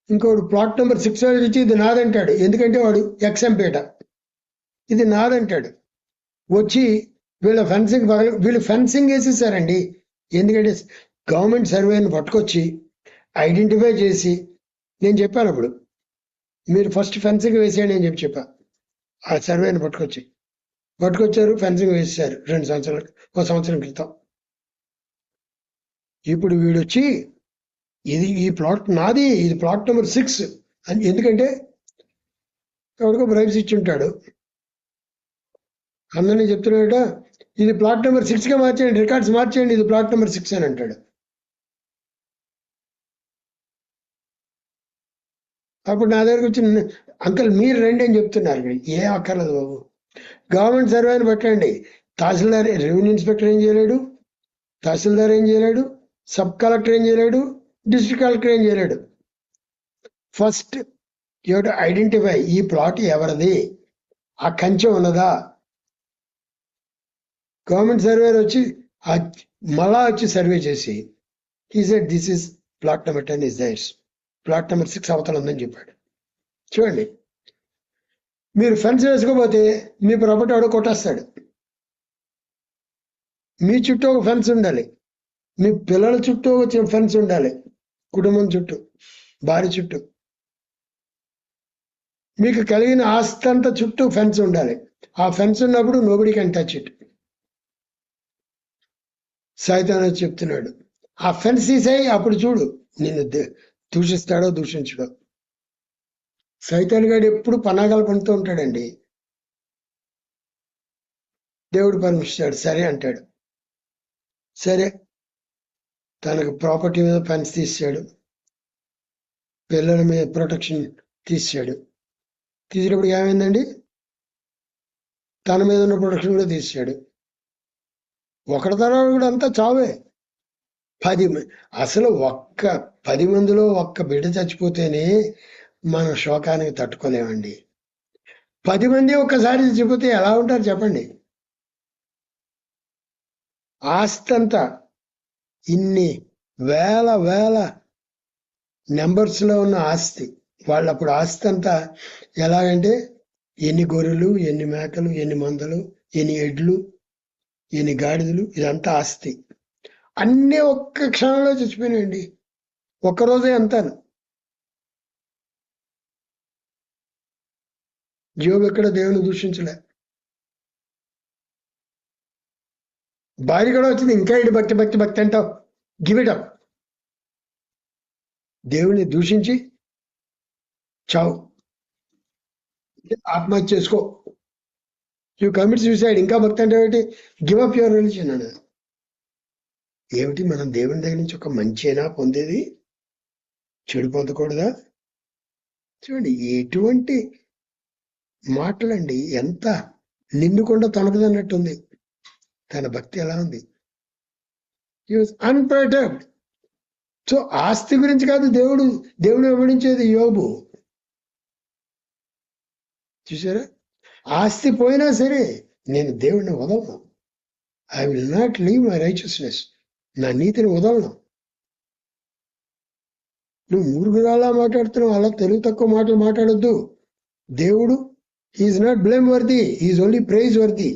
ఇంకోడు ప్లాట్ నెంబర్ 6 వచ్చి ఇది నాదంటాడు. ఎందుకంటే వాడు ఎక్సంపేట, ఇది నాదంటాడు. వచ్చి వీళ్ళు ఫెన్సింగ్ వేసేసారండి. ఎందుకంటే గవర్నమెంట్ సర్వేని పట్టుకొచ్చి ఐడెంటిఫై చేసి, నేను చెప్పాను అప్పుడు, మీరు ఫస్ట్ ఫెన్సింగ్ వేసేయండి అని చెప్పా. ఆ సర్వేని పట్టుకొచ్చారు, ఫెన్సింగ్ వేసేసారు 2 సంవత్సరాలు, 1 సంవత్సరం క్రితం. ఇప్పుడు వీడొచ్చి ఈ ప్లాట్ నాది, ఇది ప్లాట్ నెంబర్ 6 అని. ఎందుకంటే ఎవరికో బ్రైబ్స్ ఇచ్చి ఉంటాడు. అందరినీ చెప్తున్నాడట, ఇది ప్లాట్ నెంబర్ 6గా మార్చేయండి, రికార్డ్స్ మార్చేయండి, ఇది ప్లాట్ నెంబర్ 6 అని అంటాడు. అప్పుడు నా దగ్గరకు వచ్చి, అంకల్ మీరు రండి అని చెప్తున్నారు. ఏ అక్కర్లేదు బాబు, గవర్నమెంట్ సర్వేని పెట్టండి. తహసీల్దార్, రెవెన్యూ ఇన్స్పెక్టర్ ఏం చేయలేడు, తహసీల్దార్ ఏం చేయలేడు, సబ్ కలెక్టర్ ఏం చేయలేడు, డిస్ట్రిక్ట్ కలెక్టర్ ఏం చేయలేడు. ఫస్ట్ యూ టు ఐడెంటిఫై, ఈ ప్లాట్ ఎవరిది, ఆ కంచె ఉన్నదా. గవర్నమెంట్ సర్వేర్ వచ్చి మళ్ళా వచ్చి సర్వే చేసి, he said this is plot number 10 is theirs, plot number 6 అవతల ఉందని చెప్పాడు. చూడండి, మీరు ఫెన్స్ వేసుకోపోతే మీ ప్రాపర్టీ ఆవిడ కొట్టేస్తాడు. మీ చుట్టూ ఒక ఫెన్స్ ఉండాలి, మీ పిల్లల చుట్టూ ఒక ఫెన్స్ ఉండాలి, కుటుంబం చుట్టూ, భార్య చుట్టూ, మీకు కలిగిన ఆస్తి అంతా చుట్టూ ఫెన్స్ ఉండాలి. ఆ ఫెన్స్ ఉన్నప్పుడు నోబడి కెన్ టచ్ ఇట్. సైతాను చెప్తున్నాడు, ఆ ఫెన్స్ తీసేయి, అప్పుడు చూడు నిన్ను దూషిస్తాడో దూషించడో. సైతాన్ గాడు ఎప్పుడు పన్నాగాలు పండుతూ ఉంటాడండి. దేవుడు పర్మిస్తాడు, సరే అంటాడు. సరే, తనకు ప్రాపర్టీ మీద ఫెన్స్ తీసాడు, పిల్లల మీద ప్రొటెక్షన్ తీసాడు. తీసినప్పుడు ఏమైందండి, తన మీద ఉన్న ప్రొటెక్షన్ కూడా తీసాడు. ఒకటి తర్వాత కూడా అంతా చావే. 10 మందిలో ఒక్క బిడ్డ చచ్చిపోతేనే మన శోకానికి తట్టుకోలేమండి. 10 మంది ఒక్కసారి చచ్చిపోతే ఎలా ఉంటారు చెప్పండి. ఆస్తి అంతా ఇన్ని వేల నెంబర్స్లో ఉన్న ఆస్తి, వాళ్ళప్పుడు ఆస్తి అంతా ఎలాగంటే ఎన్ని గొర్రెలు, ఎన్ని మేకలు, ఎన్ని మందలు, ఎన్ని ఎడ్లు, ఎన్ని గాడిదలు, ఇదంతా ఆస్తి. అన్నీ ఒక్క క్షణంలో చచ్చిపోయినాయండి, ఒక్కరోజే అంతాను. యోబు ఎక్కడ దేవుని దూషించలే. భార్య కూడా వచ్చింది, ఇంకా ఇటు భక్తి అంటావు, గివ్ ఇట్ అప్. దేవుని దూషించి చావు, ఆత్మహత్య చేసుకో, యూ కమిట్ సూసైడ్. ఇంకా భక్తి అంటే ఏమిటి, గివ్ అప్ యువర్ రిలీజియన్ అన్నది. ఏమిటి, మనం దేవుని దగ్గర నుంచి ఒక మంచినా పొందేది, చెడు పొందకూడదా? చూడండి ఎటువంటి మాటలండి, ఎంత నిండుకుండా తొనకదన్నట్టుంది. తన భక్తి ఎలా ఉంది, అన్పర్టర్బ్డ్. సో ఆస్తి గురించి కాదు దేవుడు వివరించేది యోబు. చూసారా, ఆస్తి పోయినా సరే నేను దేవుడిని వదలను. I will not leave my righteousness, నా నీతిని వదలను. నువ్వు మూర్ఖురాలా మాట్లాడుతున్నావు, అలా తెలుగు తక్కువ మాటలు మాట్లాడొద్దు. దేవుడు he is not blameworthy, he is only praiseworthy.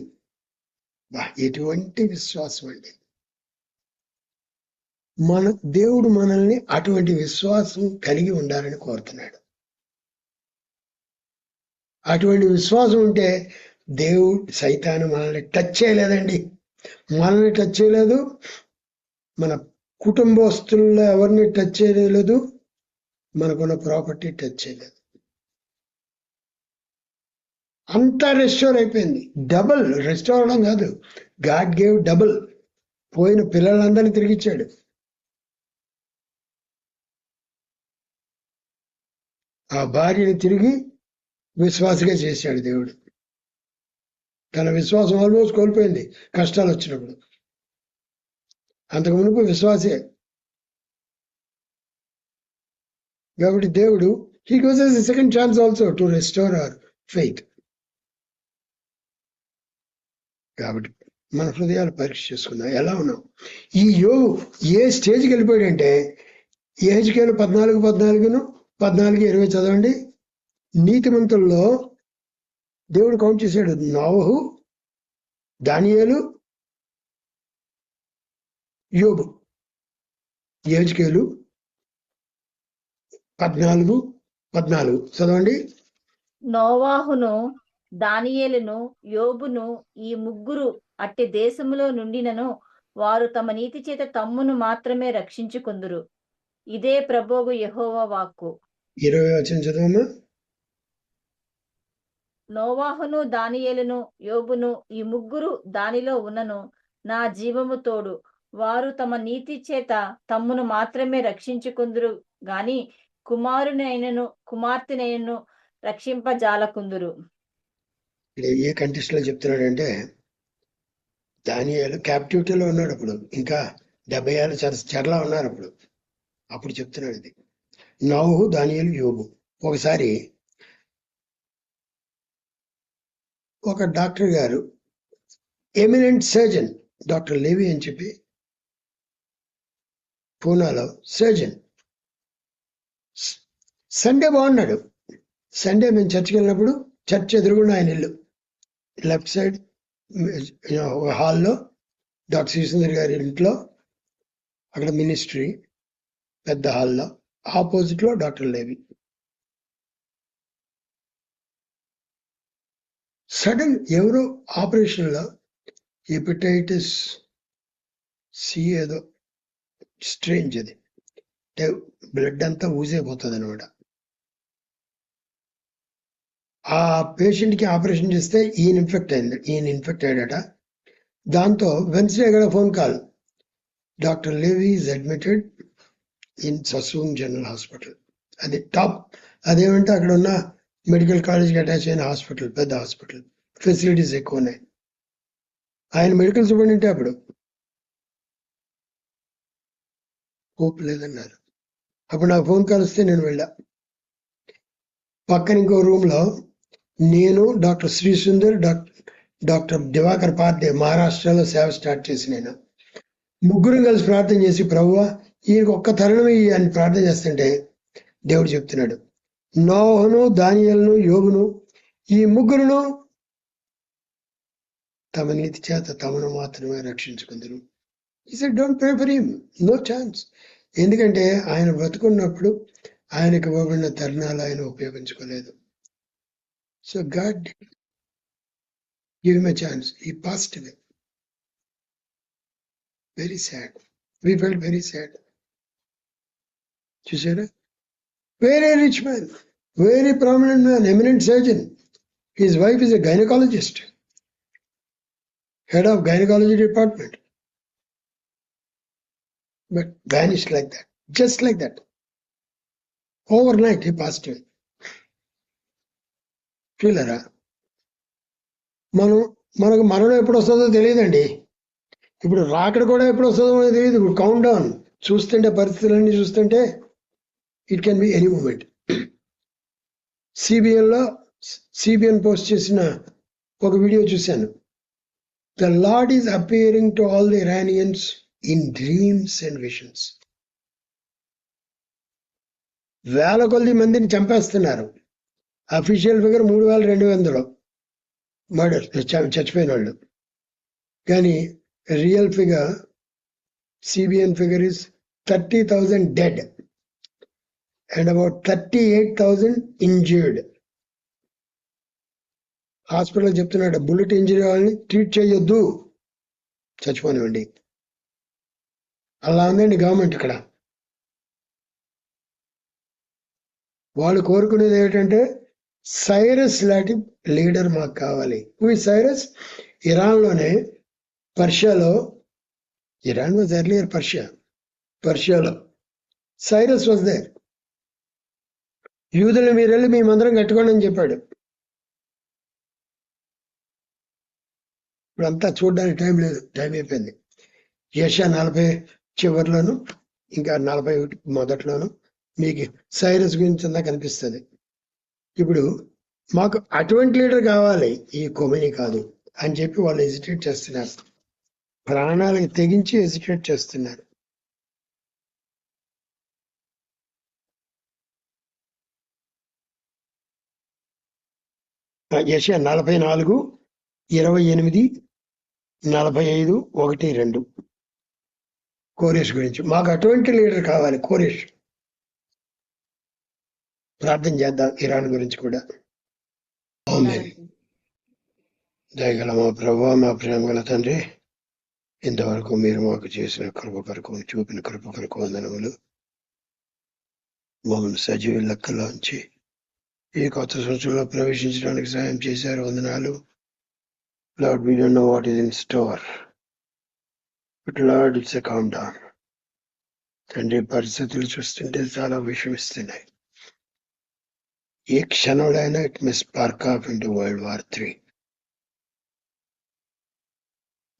ఎటువంటి విశ్వాసం అండి, దేవుడు మనల్ని అటువంటి విశ్వాసం కలిగి ఉండాలని కోరుతున్నాడు. అటువంటి విశ్వాసం ఉంటే సైతాను మనల్ని టచ్ చేయలేదండి. మనల్ని టచ్ చేయలేదు, మన కుటుంబస్తుల్లో ఎవరిని టచ్ చేయలేదు, మనకున్న ప్రాపర్టీ టచ్ చేయలేదు. అంతా రెస్టోర్ అయిపోయింది. డబుల్ రెస్టోర్ అవడం కాదు, గాడ్ గేవ్ డబుల్. పోయిన పిల్లలందరినీ తిరిగిచ్చాడు. ఆ భార్యని తిరిగి విశ్వాసగా చేశాడు దేవుడు. తన విశ్వాసం ఆల్మోస్ట్ కోల్పోయింది కష్టాలు వచ్చినప్పుడు. అంతకు మునుపు విశ్వాసే. కాబట్టి దేవుడు He gives us a second chance also to restore our faith. కాబట్టి మన హృదయాలు పరీక్ష చేసుకుందాం, ఎలా ఉన్నాం. ఈ యోగు ఏ స్టేజ్కి వెళ్ళిపోయాడంటే, యెహెజ్కేలు 14:20 చదవండి. నీతిమంతుల్లో దేవుడు కౌంట్ చేశాడు. నోవహు, దానియేలు, యోబు. యెహెజ్కేలు 14:14 చదవండి. నోవాహును, దానియేలును, యోబును ఈ ముగ్గురు అట్టి దేశములో నుండినను వారు తమ నీతి చేత తమ్మును మాత్రమే రక్షించుకొందురు. ఇదే ప్రభువు యెహోవా వాక్కు. 20 వచనం చదవమ్మా. నోవాహును, దానియేలును, యోబును ఈ ముగ్గురు దానిలో ఉన్నను నా జీవము తోడు వారు తమ నీతి చేత తమ్మును మాత్రమే రక్షించుకుందురు గాని కుమారునైనను కుమార్తెనైనను రక్షింపజాలకుందురు. ఏ కంటెస్ట్ లో చెప్తున్నాడంటే, దానియేలు క్యాప్టివిటీలో ఉన్నాడు. అప్పుడు ఇంకా 70 ఏళ్ళ చెరలా ఉన్నారు. అప్పుడు చెప్తున్నాడు ఇది. నోవహు, దానియేలు, యోబు. ఒకసారి ఒక డాక్టర్ గారు, ఎమినెంట్ సర్జన్ డాక్టర్ లేవి అని చెప్పి, పూనాలో సర్జన్, సండే బాగున్నాడు. సండే మేము చర్చికి వెళ్ళినప్పుడు చర్చ్ ఎదురుగుండా ఆయన ఇల్లు, లెఫ్ట్ సైడ్ హాల్లో డాక్టర్ శ్రీసుందర్ గారి ఇంట్లో, అక్కడ మినిస్ట్రీ పెద్ద హాల్లో, ఆపోజిట్ లో డాక్టర్ లేవి. సడన్ ఎవరో ఆపరేషన్ లో హెపటైటిస్ సి ఏదో స్ట్రేంజ్, అది బ్లడ్ అంతా ఊసైపోతుంది అనమాట. ఆ పేషెంట్ కి ఆపరేషన్ చేస్తే ఈయన ఇన్ఫెక్ట్ అయ్యాడట. దాంతో వెన్స్డే కూడా phone call, doctor Levi is admitted in Sassoon General Hospital. అది టాప్, అదేమంటే అక్కడ ఉన్న మెడికల్ కాలేజ్కి అటాచ్ అయిన హాస్పిటల్, పెద్ద హాస్పిటల్, ఫెసిలిటీస్ ఎక్కువ ఉన్నాయి. ఆయన మెడికల్ సూపరింటెండెంట్. అప్పుడు హోప్ లేదన్నారు. అప్పుడు నాకు ఫోన్ కాల్ వస్తే నేను వెళ్ళా. పక్కన ఇంకో రూమ్ లో నేను, డాక్టర్ శ్రీసుందర్, డాక్టర్ దివాకర్ పార్డే, మహారాష్ట్రలో సేవ స్టార్ట్ చేసి నేను ముగ్గురం కలిసి ప్రార్థన చేసి, ప్రభువా ఈయనకు ఒక్క తరుణమే అని ప్రార్థన చేస్తుంటే దేవుడు చెప్తున్నాడు, నోవహును, దానియేలును, యోబును ఈ ముగ్గురును తమ నీతి చేత తమను మాత్రమే రక్షించుకుందరు. He said, don't pray for him, no chance. ఎందుకంటే ఆయన బ్రతుకున్నప్పుడు ఆయనకు ఇవ్వబడిన తరుణాలు ఆయన ఉపయోగించుకోలేదు. So God give him a chance. He passed away. Very sad. We felt very sad. చూసారా? Very rich man, very prominent man, eminent surgeon. His wife is a gynecologist, head of gynecology department. But vanished like that, just like that. Overnight he passed away. చూడరా, మనకు మరణం ఎప్పుడు వస్తుందో తెలియదండి. ఇప్పుడు రాకడ కూడా ఎప్పుడు వస్తుందో మనకు తెలియదు. ఇప్పుడు కౌంట్ డౌన్ చూస్తుంటే, పరిస్థితులన్నీ చూస్తుంటే it can be any moment. CBN post చేసిన ఒక వీడియో చూశాను. The Lord is appearing to all the Iranians in dreams and visions. వేల కొద్ది మందిని చంపేస్తున్నారు. అఫీషియల్ ఫిగర్ 3,200 మర్డర్, చచ్చిపోయిన వాళ్ళు. కానీ real figure, CBN figure is 30,000 dead and about 38,000 injured. Hospital చెప్తున్నాడు, బుల్లెట్ ఇంజరీ వాళ్ళని ట్రీట్ చేయొద్దు, చచ్చిపోనివ్వండి. అలా ఉందండి గవర్నమెంట్ ఇక్కడ. వాళ్ళు కోరుకునేది ఏమిటంటే, సైరస్ లాంటి లీడర్ మాకు కావాలి. Who is Cyrus? ఇరాన్లోనే, పర్షియాలో, ఇరాన్ వాజ్ ఎర్లియర్ పర్షియాలో సైరస్ వాజ్ దేర్. యూదులు మీరు వెళ్ళి మేమందరం కట్టుకోండి అని చెప్పాడు. ఇప్పుడంతా చూడడానికి టైం లేదు, టైం అయిపోయింది. యెషయా 40 చివరిలోను, ఇంకా 41 మొదట్లోను మీకు సైరస్ గురించి అంతా కనిపిస్తుంది. ఇప్పుడు మాకు అటువంటి లీడర్ కావాలి, ఈ కొమిని కాదు అని చెప్పి వాళ్ళు హెజిటేట్ చేస్తున్నారు. ప్రాణాలకు తెగించి హెజిటేట్ చేస్తున్నారు. యెషయా 44, 28, 45, 1, 2 కోరేష్ గురించి. మాకు అటువంటి లీడర్ కావాలి, కోరేష్. ప్రార్థన చేద్దాం ఇరాన్ గురించి కూడా. ఆమేన్. దయగల మా ప్రభువా, మా ప్రేమ గల తండ్రి, ఇంతవరకు మీరు మాకు చేసిన కృప కొరకు, చూపిన కృప కొరకు వందనములు. మమ్మల్ని సజీవ లెక్కలోంచి ఈ కొత్త సంవత్సరంలో ప్రవేశించడానికి సాయం చేశారు, వందనాలు. Lord, we don't know what is in store, but Lord, it's a countdown. తండ్రి, పరిస్థితులు చూస్తుంటే చాలా విషమిస్తున్నాయి. ఏ క్షణంలోనైనా it may spark off into World War III.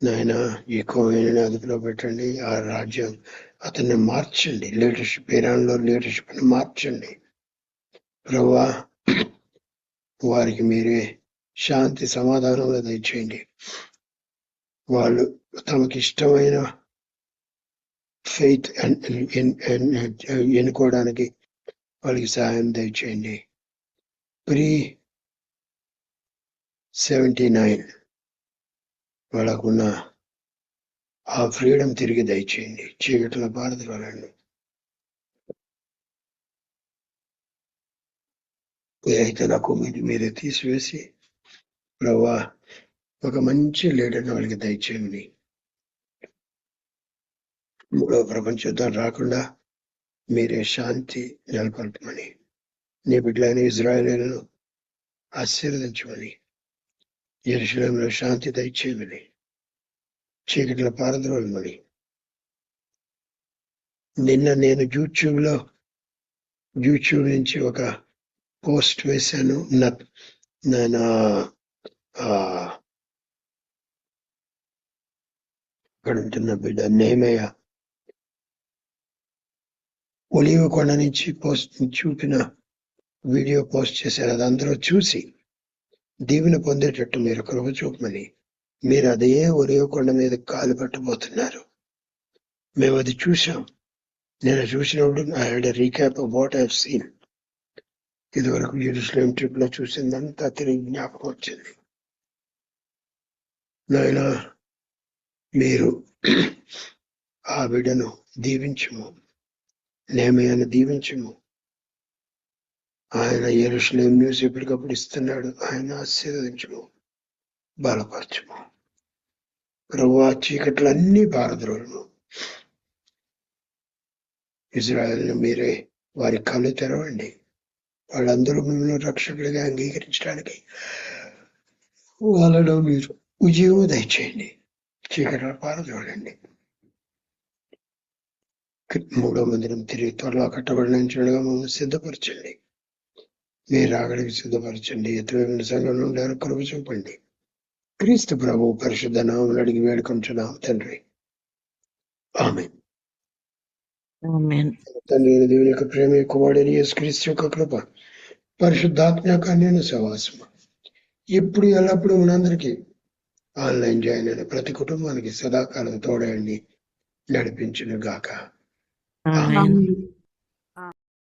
నాయన, ఈ కోవిడ్ని అదుపులో పెట్టండి. ఆ రాజ్యం అతన్ని మార్చండి. లీడర్షిప్, ఇరాన్లో లీడర్షిప్ ని మార్చండి ప్రభువా. వారికి మీరే శాంతి సమాధానంలో దయచేయండి. వాళ్ళు తమకి ఇష్టమైన ఫెయిత్ ఎన్నుకోవడానికి వాళ్ళకి సహాయం దయచేయండి. pre-79 వాళ్ళకున్న ఆ ఫ్రీడమ్ తిరిగి దయచేయండి. చీకటిలో పారద్రోలండి. ఏదైతే నాకు మీరే తీసివేసి ప్రభువా ఒక మంచి లీడర్ని వాళ్ళకి దయచేయండి. మూడవ ప్రపంచ యుద్ధం రాకుండా మీరే శాంతి నెలకొల్పమని, నీ బిడ్డలైన ఇజ్రాయేలీలను ఆశీర్వదించమని, యెరూషలేములో శాంతి దయచేయమని, చీకటిలో పారద్రోలమని. నిన్న నేను యూట్యూబ్ నుంచి ఒక పోస్ట్ వేశాను. నేను అక్కడ ఉంటున్న బిడ్డ నేమయ్య ఒలివ కొండ నుంచి చూపిన వీడియో పోస్ట్ చేశారు. అది అందరూ చూసి దీవెన పొందేటట్టు మీరు కృప చూపమని. మీరు అదే ఒలివ కొండ మీద కాలు పట్టబోతున్నారు. మేము అది చూసాం. నేను చూసినప్పుడు I had a recap of what I have seen. ఇదివరకు యెరూషలేం ట్రిప్ లో చూసిందంతా తిరిగి జ్ఞాపకం వచ్చింది. నాయనా, మీరు ఆ బిడ్డను దీవించుము, నేమయ్యను దీవించుము. ఆయన యెరూషలేం న్యూస్ ఎప్పటికప్పుడు ఇస్తున్నాడు. ఆయన ఆశీర్వదించుము, బలపరచుము. ప్రభువా, చీకట్లన్నీ పారద్రోలుము. ఇజ్రాయెల్ను మీరే వారి కళ్ళు తెరవండి. వాళ్ళందరూ మిమ్మల్ని రక్షకుడిగా అంగీకరించడానికి వాళ్ళలో మీరు విజయము దయచేయండి. చీకటి పారద్రోలండి. మూడో మందిరం తిరిగి త్వరలో కట్టబడినగా మమ్మల్ని సిద్ధపరచండి. మీరు అక్కడికి సిద్ధపరచండి. ఎత్తువైన సంఘంలో ఉండాలని కృప చూపండి. క్రీస్తు ప్రభు పరిశుద్ధ నామములో అడిగి వేడుకొంచున్నాం తండ్రి, ఆమేన్. తండ్రి దేవుని యొక్క ప్రేమ, కుమారుడైన యేసుక్రీస్తు యొక్క కృప, పరిశుద్ధాత్మ యొక్క అన్యోన్య సహవాసము ఇప్పుడు ఎల్లప్పుడూ మనందరికీ ఆన్లైన్ జాయిన్ అయిన ప్రతి కుటుంబానికి సదాకాలం తోడండి, నడిపించును గాక. ఆమేన్.